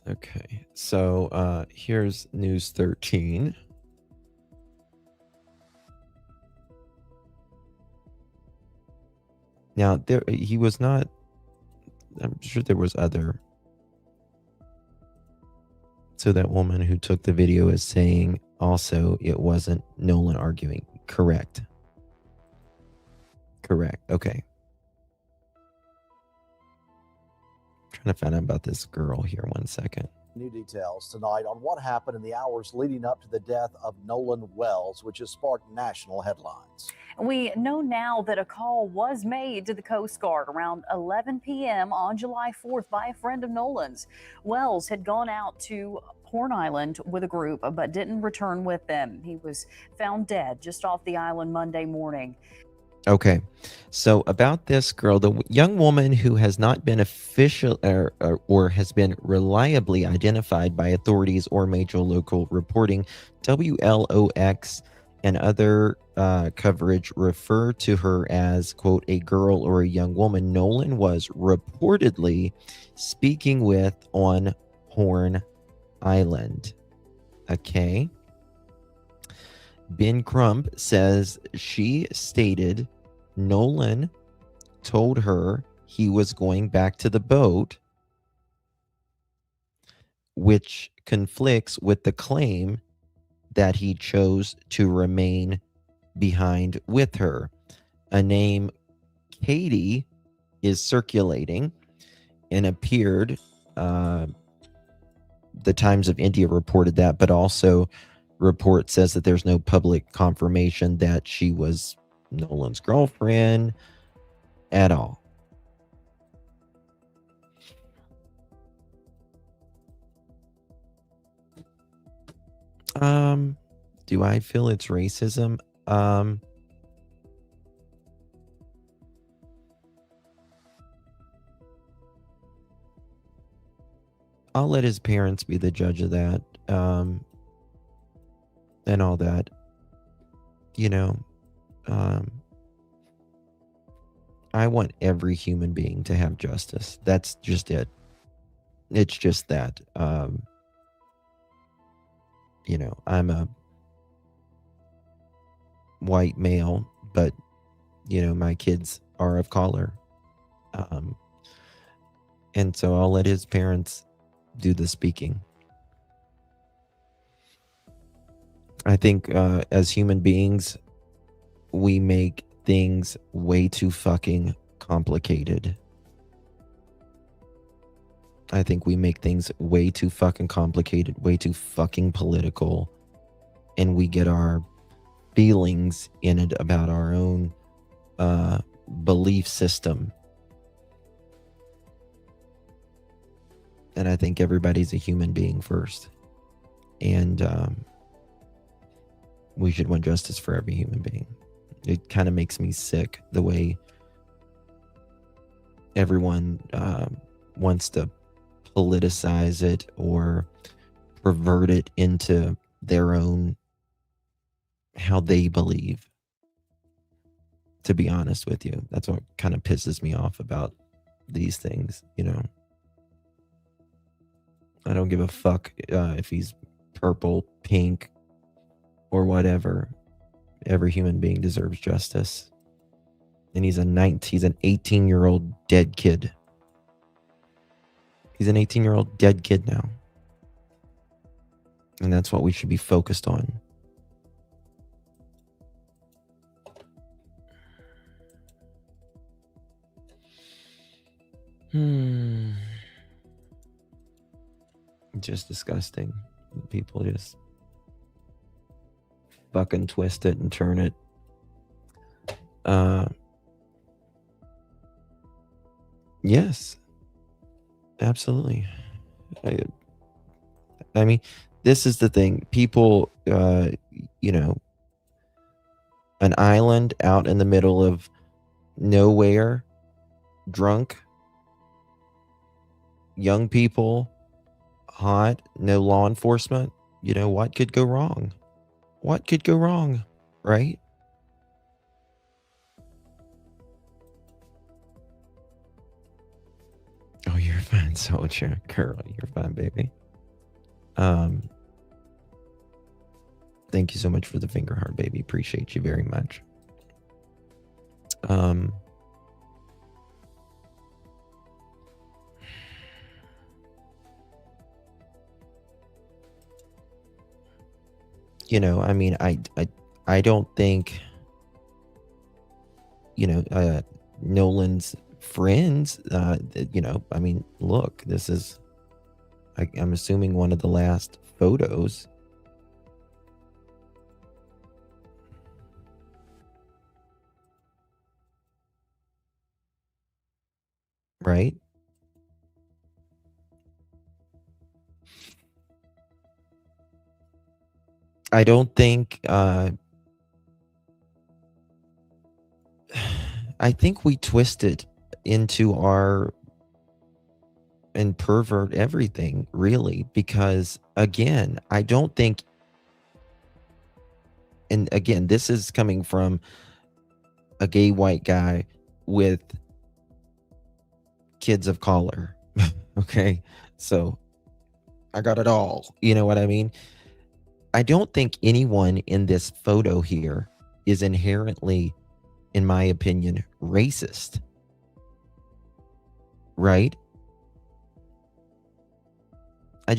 Okay, so here's News 13. Now, he was not, I'm sure there was other. So that woman who took the video is saying also it wasn't Nolan arguing. Correct. Correct. Okay. Trying to find out about this girl here. 1 second. New details tonight on what happened in the hours leading up to the death of Nolan Wells, which has sparked national headlines. We know now that a call was made to the Coast Guard around 11 p.m. on July 4th by a friend of Nolan's. Wells had gone out to Horn Island with a group, but didn't return with them. He was found dead just off the island Monday morning. Okay, so about this girl, the young woman who has not been official or has been reliably identified by authorities or major local reporting, WLOX and other coverage refer to her as, quote, a girl or a young woman Nolan was reportedly speaking with on Horn Island. Okay. Ben Crump says she stated Nolan told her he was going back to the boat, which conflicts with the claim that he chose to remain behind with her. A name Katie is circulating and appeared. The Times of India reported that, but also report says that there's no public confirmation that she was Nolan's girlfriend at all. Do I feel it's racism? I'll let his parents be the judge of that, and all that. You know, I want every human being to have justice. That's just it. It's just that. You know, I'm a white male, but, you know, my kids are of color. And so I'll let his parents do the speaking. I think as human beings, we make things way too fucking complicated. I think we make things way too fucking complicated, way too fucking political, and we get our feelings in it about our own belief system. And I think everybody's a human being first. And we should want justice for every human being. It kind of makes me sick the way everyone wants to politicize it or pervert it into their own, how they believe. To be honest with you, that's what kind of pisses me off about these things, you know. I don't give a fuck if he's purple, pink, or whatever. Every human being deserves justice. And he's an 18-year-old dead kid. He's an 18-year-old dead kid now. And that's what we should be focused on. Just disgusting. People just fucking twist it and turn it. Yes. Absolutely. I mean, this is the thing. People, you know, an island out in the middle of nowhere, drunk, young people, hot, no law enforcement. You know, what could go wrong? What could go wrong, right? Oh, you're fine, soldier. Girl, you're fine, baby. Thank you so much for the finger heart, baby. Appreciate you very much. You know, I mean, I don't think, you know, Nolan's friends, you know, I mean, look, this is, I'm assuming one of the last photos. Right? I don't think, I think we twist it into our and pervert everything, really, because again, I don't think, and again, this is coming from a gay white guy with kids of color. Okay, so I got it all. You know what I mean? I don't think anyone in this photo here is inherently, in my opinion, racist. Right? I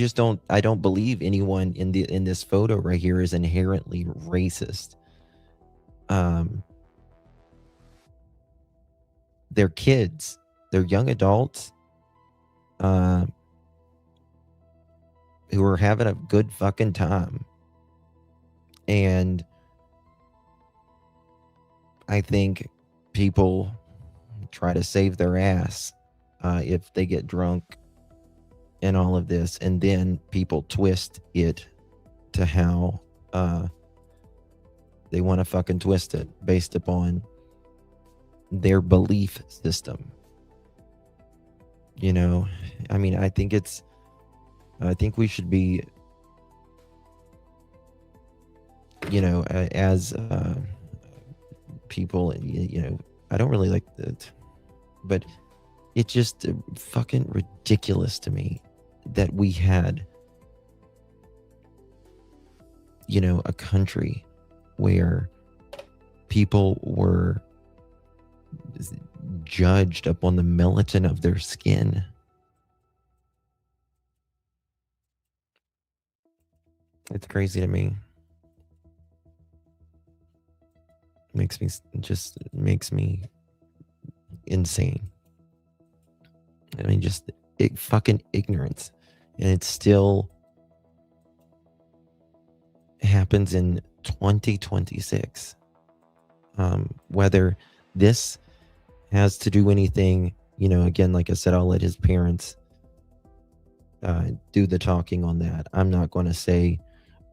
don't believe anyone in this photo right here is inherently racist. They're kids. They're young adults who are having a good fucking time. And I think people try to save their ass if they get drunk and all of this, and then people twist it to how they want to fucking twist it based upon their belief system. You know, I mean, I think we should be, you know, as people, you know, I don't really like that, but it's just fucking ridiculous to me that we had, you know, a country where people were judged upon the melanin of their skin. It's crazy to me. Makes me insane. I mean, just fucking ignorance. And it still happens in 2026. Whether this has to do anything, you know, again, like I said, I'll let his parents do the talking on that. I'm not going to say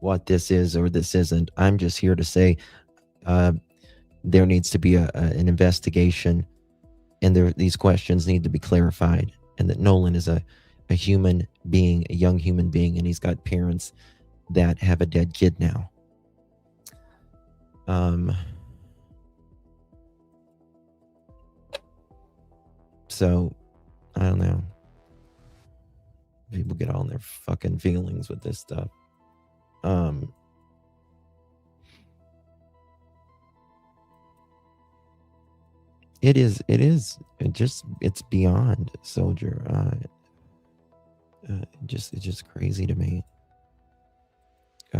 what this is or this isn't. I'm just here to say there needs to be an investigation, and these questions need to be clarified, and that Nolan is a human being, a young human being, and he's got parents that have a dead kid now. So I don't know. People get all in their fucking feelings with this stuff. It's beyond, soldier. It's just crazy to me. I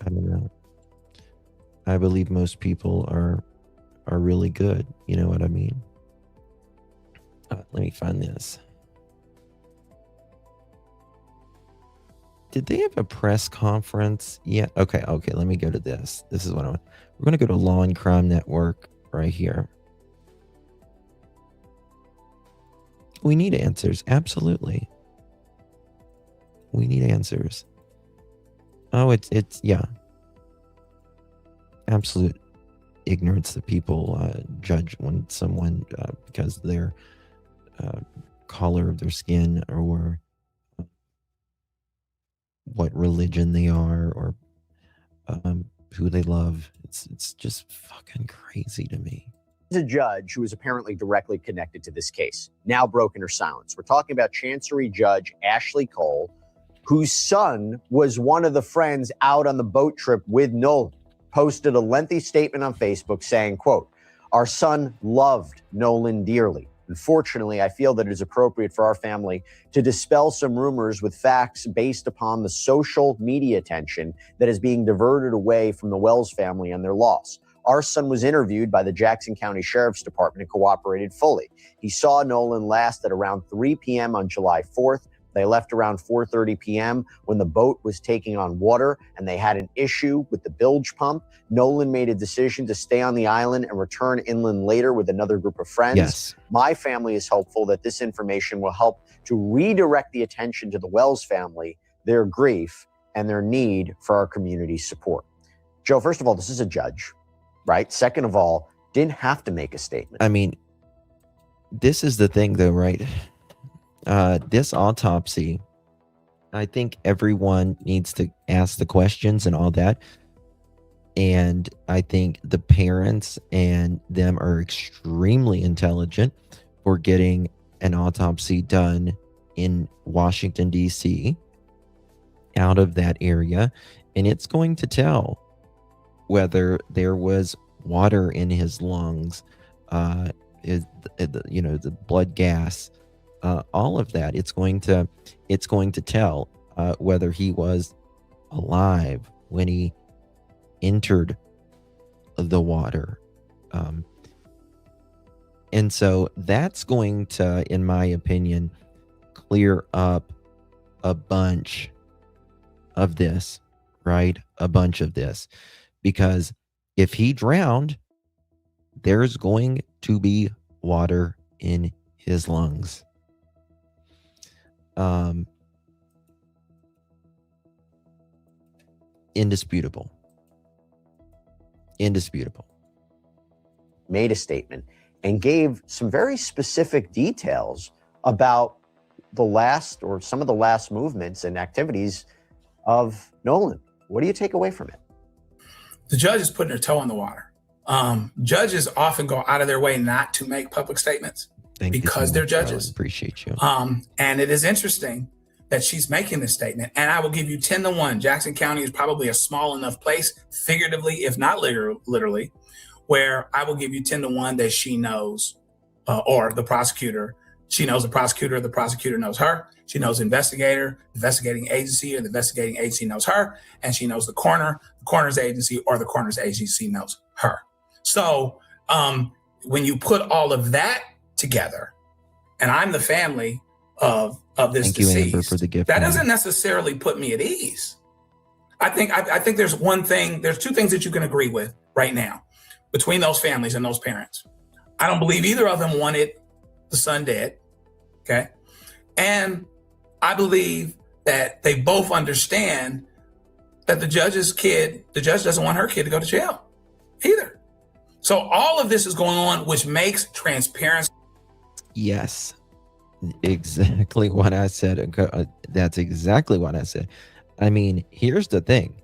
don't know. I believe most people are really good. You know what I mean? Let me find this. Did they have a press conference yet? Okay. Let me go to this. This is what I want. We're going to go to Law and Crime Network right here. We need answers. Absolutely. We need answers. Oh, it's yeah. Absolute ignorance that people judge when someone because their color of their skin or what religion they are or who they love. It's just fucking crazy to me. A judge who is apparently directly connected to this case, now broken her silence. We're talking about Chancery Judge Ashley Cole, whose son was one of the friends out on the boat trip with Nolan, posted a lengthy statement on Facebook saying, quote, "Our son loved Nolan dearly. Unfortunately, I feel that it is appropriate for our family to dispel some rumors with facts based upon the social media attention that is being diverted away from the Wells family and their loss. Our son was interviewed by the Jackson County Sheriff's Department and cooperated fully. He saw Nolan last at around 3 p.m. on July 4th. They left around 4:30 p.m. when the boat was taking on water and they had an issue with the bilge pump. Nolan made a decision to stay on the island and return inland later with another group of friends. Yes. My family is hopeful that this information will help to redirect the attention to the Wells family, their grief, and their need for our community's support." Joe, first of all, this is a judge, right? Second of all, didn't have to make a statement. I mean, this is the thing though, right? This autopsy, I think everyone needs to ask the questions and all that. And I think the parents and them are extremely intelligent for getting an autopsy done in Washington, D.C., out of that area. And it's going to tell whether there was water in his lungs, the blood gas, all of that. It's going to tell whether he was alive when he entered the water. And so that's going to, in my opinion, clear up a bunch of this, right? A bunch of this. Because if he drowned, there's going to be water in his lungs. Indisputable. Made a statement and gave some very specific details about the last or some of the last movements and activities of Nolan. What do you take away from it? The judge is putting her toe in the water. Judges often go out of their way not to make public statements because they're judges. Appreciate you. And it is interesting that she's making this statement. And I will give you 10-1. Jackson County is probably a small enough place, figuratively, if not literally, where I will give you 10-1 that she knows, or the prosecutor, she knows the prosecutor knows her. She knows the investigating agency, or the investigating agency knows her. And she knows the coroner's agency, or the coroner's agency knows her. So when you put all of that together, and I'm the family of this Thank you, deceased, Amber, for the gift. that doesn't necessarily put me at ease. I think there's two things that you can agree with right now between those families and those parents. I don't believe either of them wanted the son dead, okay? And I believe that they both understand that the judge doesn't want her kid to go to jail either. So all of this is going on, which makes transparency. Yes, exactly what I said. That's exactly what I said. I mean, here's the thing.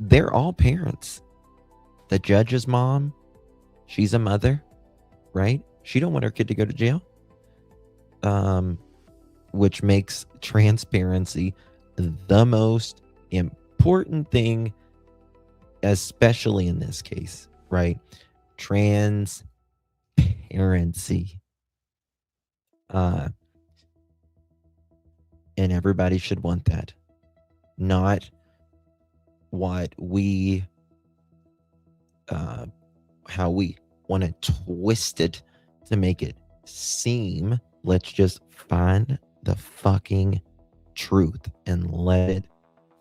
They're all parents. The judge's mom, she's a mother, right? She don't want her kid to go to jail. Which makes transparency the most important thing, especially in this case, right? Transparency. And everybody should want that. Not what we, how we want to twist it to make it seem. Let's just find the fucking truth and let it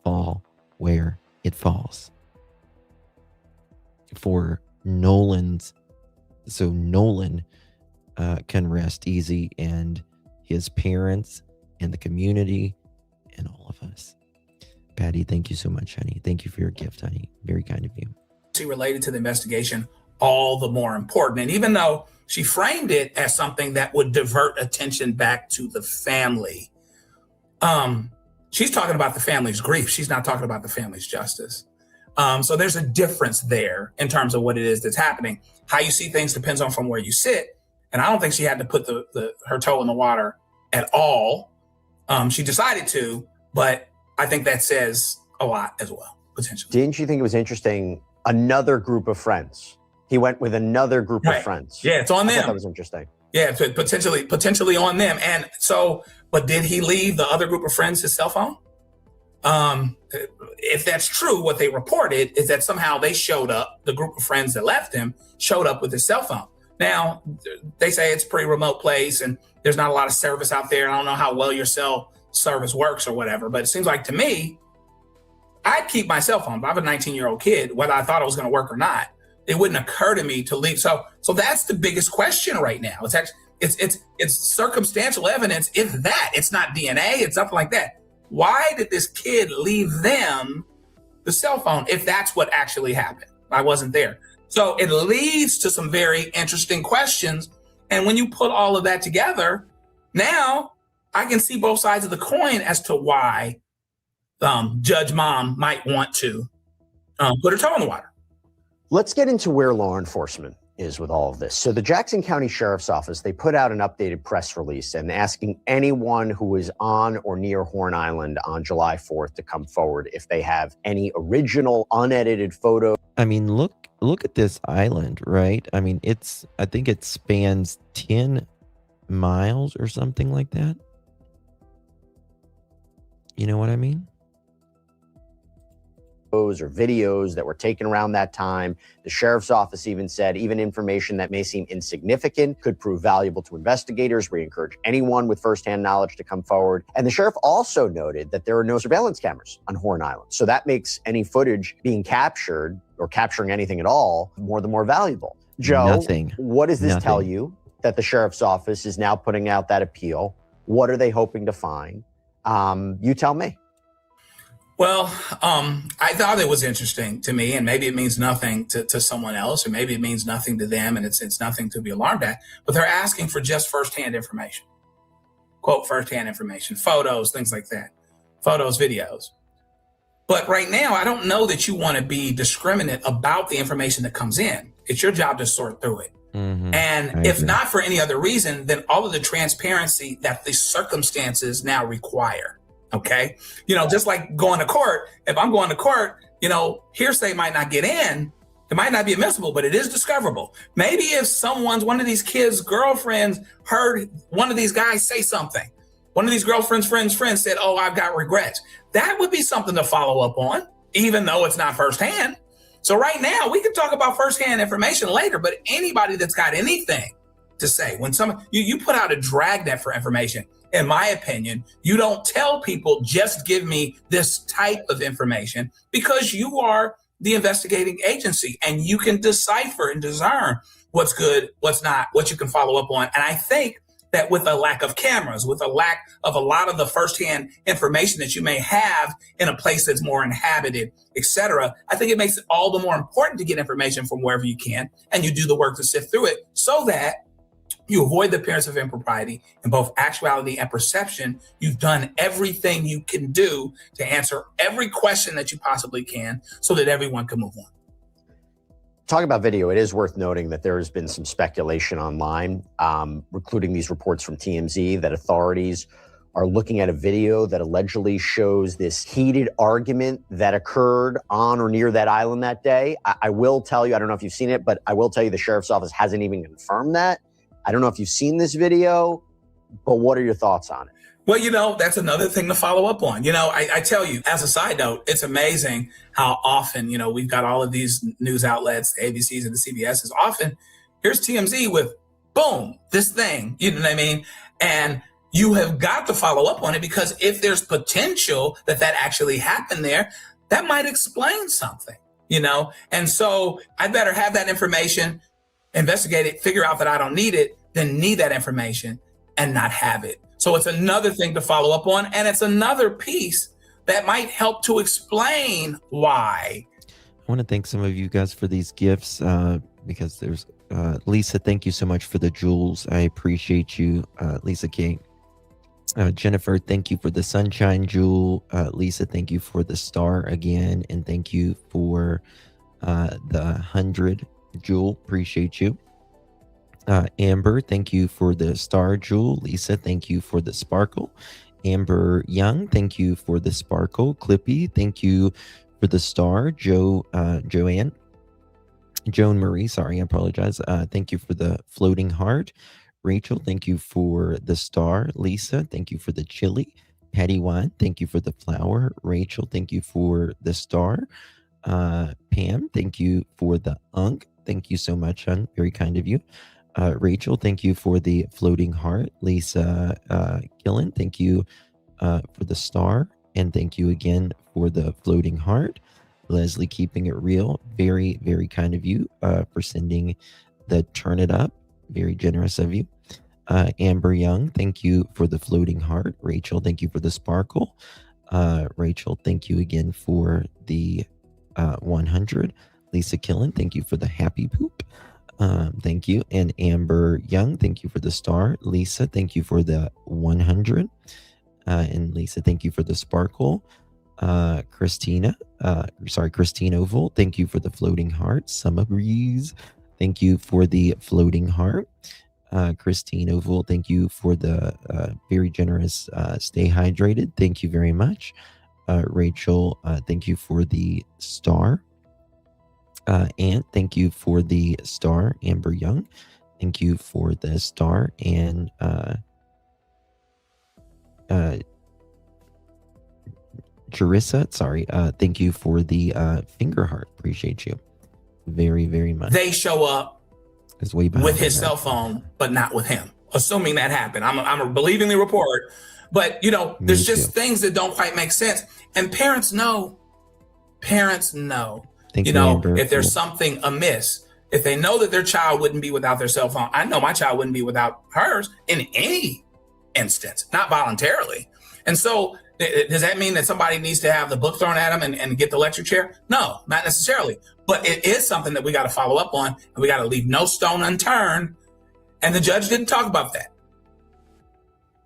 fall where it falls. For Nolan can rest easy, and his parents and the community and all of us. Patty, thank you so much, honey. Thank you for your gift, honey. Very kind of you. Related to the investigation, all the more important. And even though she framed it as something that would divert attention back to the family, she's talking about the family's grief. She's not talking about the family's justice. So there's a difference there in terms of what it is that's happening. How you see things depends on from where you sit. And I don't think she had to put her toe in the water at all. She decided to, but I think that says a lot as well, potentially. Didn't you think it was interesting? Another group of friends. He went with another group of friends. Yeah, it's on them. That was interesting. Yeah, potentially on them. And so, but did he leave the other group of friends his cell phone? If that's true, what they reported is that somehow they showed up, the group of friends that left him showed up with his cell phone. Now, they say it's a pretty remote place and there's not a lot of service out there. I don't know how well your cell service works or whatever, but it seems like to me, I'd keep my cell phone. If I have a 19-year-old kid, whether I thought it was going to work or not, it wouldn't occur to me to leave. So that's the biggest question right now. It's actually, it's circumstantial evidence. If that, it's not DNA, it's something like that. Why did this kid leave them the cell phone if that's what actually happened? I wasn't there. So it leads to some very interesting questions. And when you put all of that together, now I can see both sides of the coin as to why Judge Mom might want to put her toe in the water. Let's get into where law enforcement is with all of this. So the Jackson County Sheriff's Office, they put out an updated press release and asking anyone who was on or near Horn Island on July 4th to come forward if they have any original unedited photos. I mean, look at this island, right? I mean, I think it spans 10 miles or something like that. You know what I mean? Or videos that were taken around that time. The sheriff's office even said even information that may seem insignificant could prove valuable to investigators. We encourage anyone with firsthand knowledge to come forward. And the sheriff also noted that there are no surveillance cameras on Horn Island. So that makes any footage being captured or capturing anything at all the more valuable. Joe, Nothing. What does this tell you that the sheriff's office is now putting out that appeal? What are they hoping to find? You tell me. Well, I thought it was interesting to me, and maybe it means nothing to someone else, or maybe it means nothing to them, and it's nothing to be alarmed at, but they're asking for just firsthand information. Quote, firsthand information, photos, things like that, photos, videos. But right now, I don't know that you want to be discriminate about the information that comes in. It's your job to sort through it. Mm-hmm. And if not for any other reason, then all of the transparency that the circumstances now require. Okay. Just like going to court, if I'm going to court, hearsay might not get in. It might not be admissible, but it is discoverable. Maybe if one of these kids' girlfriends heard one of these guys say something, one of these girlfriends' friends said, "Oh, I've got regrets." That would be something to follow up on, even though it's not firsthand. So right now we can talk about firsthand information later, but anybody that's got anything to say, when you put out a dragnet for information, in my opinion, you don't tell people, just give me this type of information, because you are the investigating agency and you can decipher and discern what's good, what's not, what you can follow up on. And I think that with a lack of cameras, with a lack of a lot of the firsthand information that you may have in a place that's more inhabited, et cetera, I think it makes it all the more important to get information from wherever you can, and you do the work to sift through it so that you avoid the appearance of impropriety in both actuality and perception. You've done everything you can do to answer every question that you possibly can so that everyone can move on. Talking about video, it is worth noting that there has been some speculation online, including these reports from TMZ, that authorities are looking at a video that allegedly shows this heated argument that occurred on or near that island that day. I will tell you, I don't know if you've seen it, but I will tell you the sheriff's office hasn't even confirmed that. I don't know if you've seen this video, but what are your thoughts on it? Well, that's another thing to follow up on. I tell you, as a side note, it's amazing how often, we've got all of these news outlets, the ABCs and the CBSs. Often, here's TMZ with, boom, this thing, you know what I mean? And you have got to follow up on it, because if there's potential that actually happened there, that might explain something, And so I better have that information, investigate it, figure out that I don't need it, then need that information and not have it. So it's another thing to follow up on, and it's another piece that might help to explain why. I want to thank some of you guys for these gifts because there's Lisa, thank you so much for the jewels. I appreciate you, Lisa K. Jennifer, thank you for the sunshine jewel. Lisa, thank you for the star again, and thank you for the 100 jewel. Appreciate you. Amber, thank you for the star jewel. Lisa, thank you for the sparkle. Amber Young, thank you for the sparkle. Clippy, thank you for the star. Joan Marie, sorry, I apologize. Thank you for the floating heart. Rachel, thank you for the star. Lisa, thank you for the chili. Patty Wine, thank you for the flower. Rachel, thank you for the star. Pam, thank you for the unk. Thank you so much, hon. Very kind of you. Rachel, thank you for the floating heart. Lisa Gillen, thank you for the star. And thank you again for the floating heart. Leslie, keeping it real. Very, very kind of you for sending the turn it up. Very generous of you. Amber Young, thank you for the floating heart. Rachel, thank you for the sparkle. Rachel, thank you again for the 100. Lisa Killen, thank you for the happy poop. Thank you. And Amber Young, thank you for the star. Lisa, thank you for the 100. And Lisa, thank you for the sparkle. Christina Oval, thank you for the floating heart. Summer Breeze, thank you for the floating heart. Christine Oval, thank you for the very generous stay hydrated. Thank you very much. Rachel, thank you for the star. And thank you for the star. Amber Young, thank you for the star. And Charissa, sorry, thank you for the finger heart. Appreciate you very, very much. They show up way with his cell phone, but not with him. Assuming that happened, I'm believing the report, but there's just things that don't quite make sense. And parents know. Thank you, Amber, if there's something amiss, if they know that their child wouldn't be without their cell phone. I know my child wouldn't be without hers in any instance, not voluntarily. And so does that mean that somebody needs to have the book thrown at them and get the electric chair? No, not necessarily. But it is something that we got to follow up on, and we got to leave no stone unturned. And the judge didn't talk about that.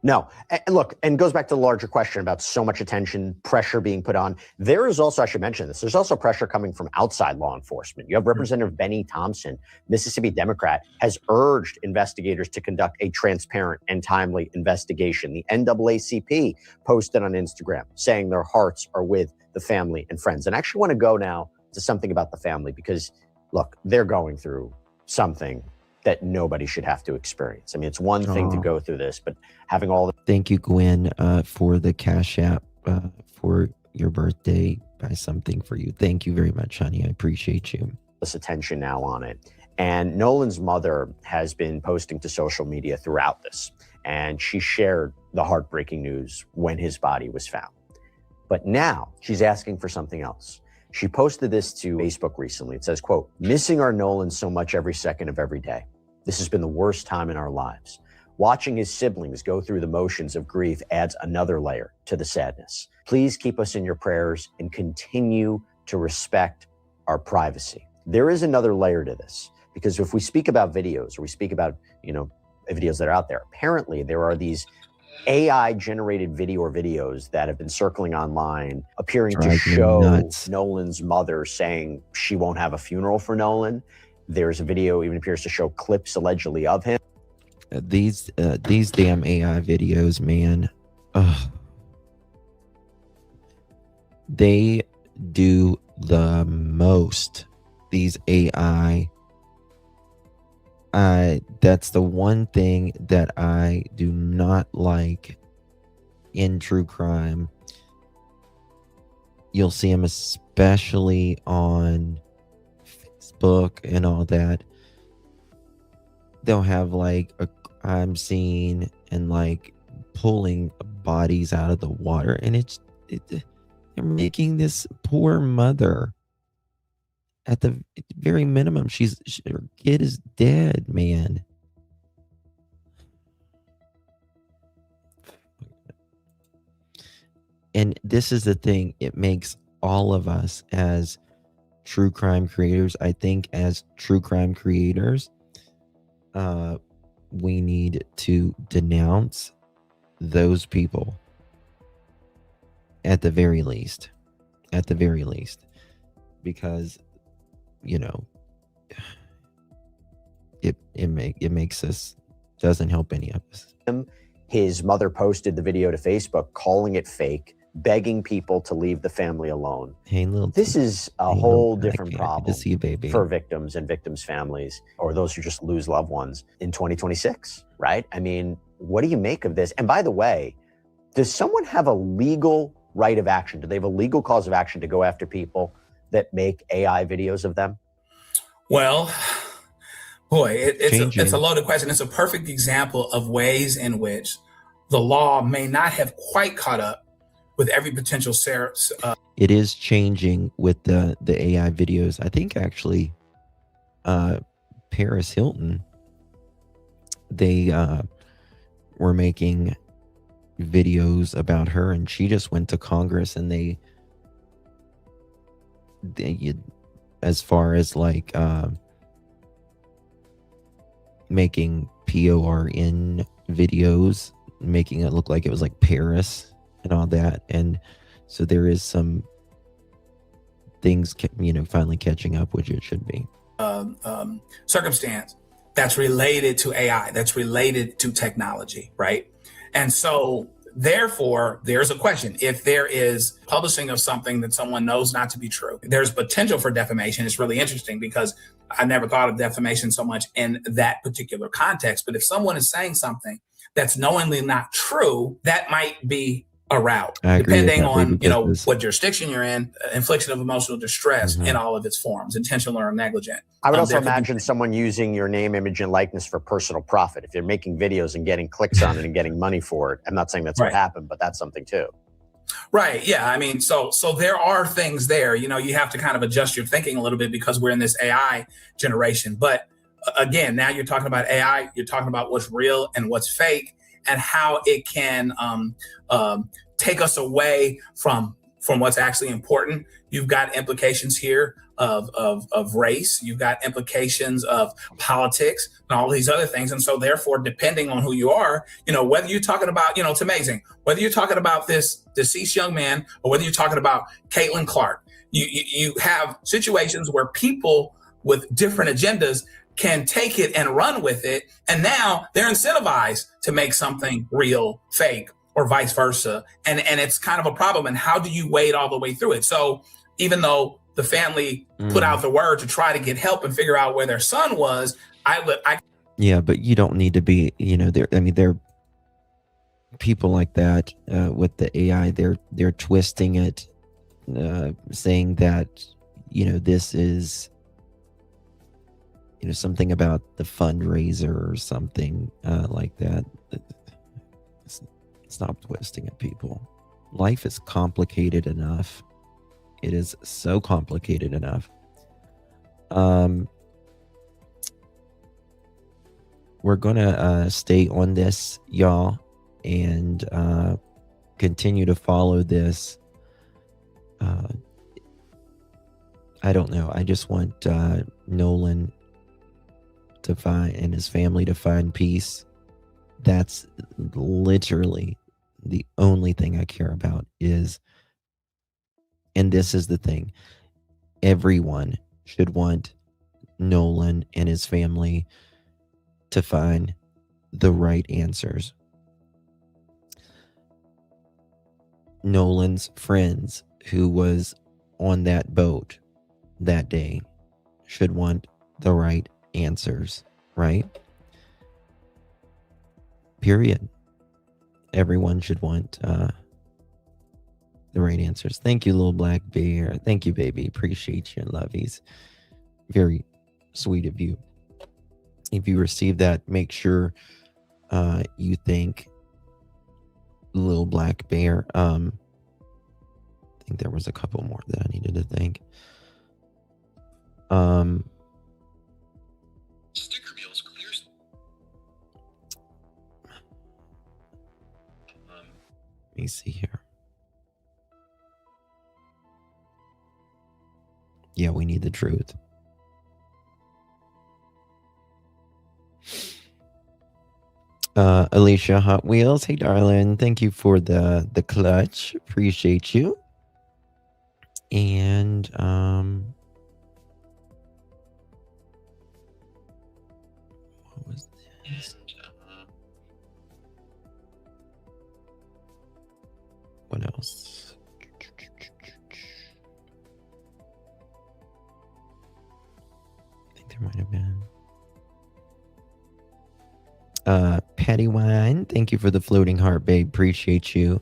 No. And look, and goes back to the larger question about so much attention, pressure being put on. There is also, I should mention this, there's also pressure coming from outside law enforcement. You have Representative Benny Thompson, Mississippi Democrat, has urged investigators to conduct a transparent and timely investigation. The NAACP posted on Instagram saying their hearts are with the family and friends. And I actually want to go now to something about the family because, look, they're going through something that nobody should have to experience. I mean, it's one thing to go through this, but having all the... Thank you, Gwen, for the Cash App for your birthday. Buy something for you. Thank you very much, honey. I appreciate you. This attention now on it. And Nolan's mother has been posting to social media throughout this, and she shared the heartbreaking news when his body was found. But now she's asking for something else. She posted this to Facebook recently. It says, quote, "Missing our Nolan so much every second of every day. This has been the worst time in our lives. Watching his siblings go through the motions of grief adds another layer to the sadness. Please keep us in your prayers and continue to respect our privacy." There is another layer to this, because if we speak about videos or we speak about, videos that are out there, apparently there are these AI generated videos that have been circling online appearing to show Nolan's mother saying she won't have a funeral for Nolan. There's a video even appears to show clips allegedly of him. These damn AI videos, man. Ugh. They do the most. These AI. That's the one thing that I do not like in true crime. You'll see them especially on Facebook and all that. They'll have like a crime scene and like pulling bodies out of the water, and they're making this poor mother, at the very minimum, her kid is dead, man. And this is the thing, it makes all of us as true crime creators, I think as true crime creators, we need to denounce those people at the very least. At the very least. Because, you know, it makes us, doesn't help any of us. His mother posted the video to Facebook, calling it fake, begging people to leave the family alone. Hey, little, this is a hey, whole little, different good problem to see you, baby. for victims and victims' families, or those who just lose loved ones in 2026, right? I mean, what do you make of this? And by the way, does someone have a legal right of action? Do they have a legal cause of action to go after people that make AI videos of them? Well, boy, it's a loaded question. It's a perfect example of ways in which the law may not have quite caught up with every potential it is changing with the AI videos. I think actually Paris Hilton, they were making videos about her, and she just went to Congress, and they as far as like making PORN videos, making it look like it was like Paris and all that. And so there is some things, you know, finally catching up, which it should be. Circumstance that's related to AI, that's related to technology, right? And so therefore, there's a question. If there is publishing of something that someone knows not to be true, there's potential for defamation. It's really interesting because I never thought of defamation so much in that particular context. But if someone is saying something that's knowingly not true, that might be a route, depending on, you know, what jurisdiction you're in, infliction of emotional distress in all of its forms, intentional or negligent. I would also imagine someone using your name, image, and likeness for personal profit. If you're making videos and getting clicks on it and getting money for it, I'm not saying that's what happened, but that's something too. Right. Yeah. I mean, so there are things there. You know, you have to kind of adjust your thinking a little bit because we're in this AI generation. But again, now you're talking about AI. You're talking about what's real and what's fake, and how it can take us away from what's actually important. You've got implications here of race. You've got implications of politics and all these other things. And so therefore, depending on who you are, you know, whether you're talking about, you know, it's amazing, whether you're talking about this deceased young man or whether you're talking about Caitlin Clark, you have situations where people with different agendas can take it and run with it. And now they're incentivized to make something real, fake, or vice versa. And it's kind of a problem. And how do you wade all the way through it? So even though the family put out the word to try to get help and figure out where their son was, yeah, but you don't need to be, you know, there, I mean, there are people like that with the AI, they're twisting it, saying that, you know, this is, you know, something about the fundraiser or something like that. Stop twisting it, people. Life is complicated enough. It is so complicated enough. We're gonna stay on this, y'all, and continue to follow this. I don't know. I just want Nolan to find, and his family to find peace. That's literally the only thing I care about is, and this is the thing, everyone should want Nolan and his family to find the right answers. Nolan's friends who was on that boat that day should want the right answers, right? Period. Everyone should want the right answers. Thank you, little black bear. Thank you, baby. Appreciate you and lovies. Very sweet of you. If you receive that, make sure you thank little black bear. I think there was a couple more that I needed to thank. Sticker meals clears. Let me see here. Yeah, we need the truth. Alicia Hot Wheels, hey darling, thank you for the clutch. Appreciate you. And what was this? What else? I think there might have been. Patty Wine, thank you for the floating heart, babe. Appreciate you.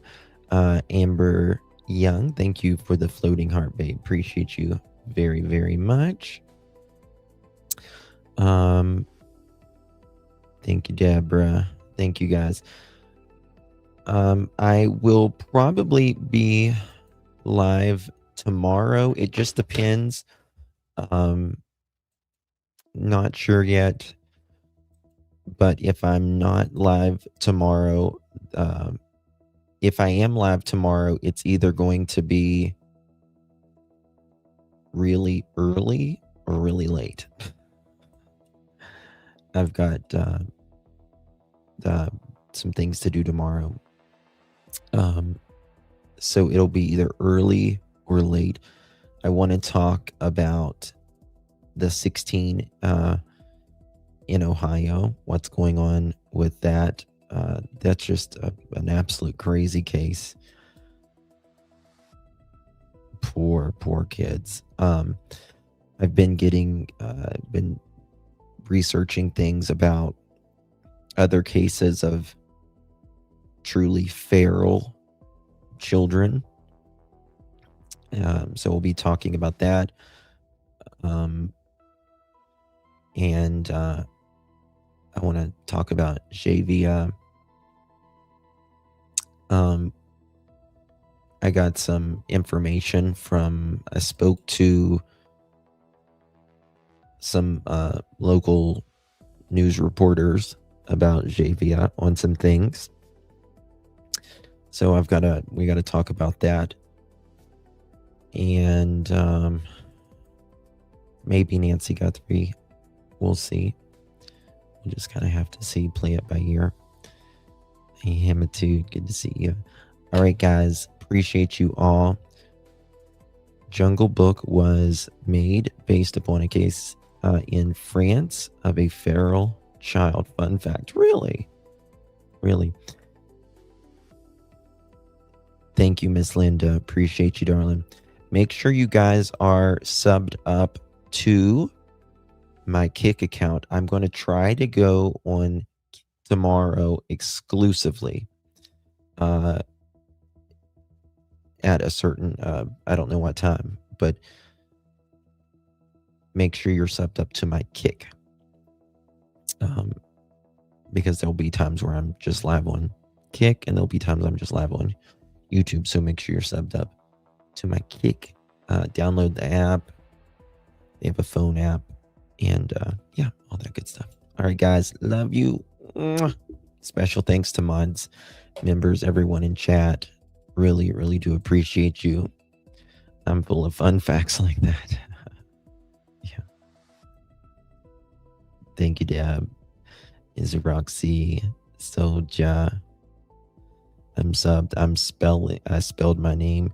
Amber Young, thank you for the floating heart, babe. Appreciate you very, very much. Thank you, Deborah. Thank you, guys. I will probably be live tomorrow. It just depends. Not sure yet. But if I'm not live tomorrow, if I am live tomorrow, it's either going to be really early or really late. I've got some things to do tomorrow. So it'll be either early or late. I want to talk about the 16 in Ohio, what's going on with that. That's just an absolute crazy case. Poor kids. I've been been researching things about other cases of truly feral children. So we'll be talking about that. And I want to talk about Xavier. I got some information I spoke to some local news reporters about Xavier on some things. So we got to talk about that. And maybe Nancy Guthrie. We'll see. We just kind of have to see, play it by ear. Hey, Hamitude, good to see you. All right, guys, appreciate you all. Jungle Book was made based upon a case in France of a feral child. Fun fact. Really? Thank you, Miss Linda. Appreciate you, darling. Make sure you guys are subbed up to my Kick account. I'm going to try to go on tomorrow exclusively at a certain I don't know what time, but make sure you're subbed up to my Kick, because there'll be times where I'm just live on Kick and there'll be times I'm just live on YouTube. So make sure you're subbed up to my Kick. Download the app. They have a phone app. And yeah, all that good stuff. All right, guys, love you. Special thanks to mods, members, everyone in chat. Really, really do appreciate you. I'm full of fun facts like that. Yeah. Thank you, Deb. Is Roxy, Soja. I'm subbed. I spelled my name.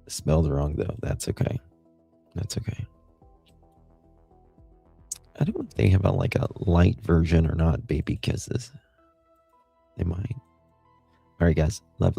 Spelled wrong though. That's okay. I don't know if they have a light version or not, baby kisses. They might. All right, guys. Love.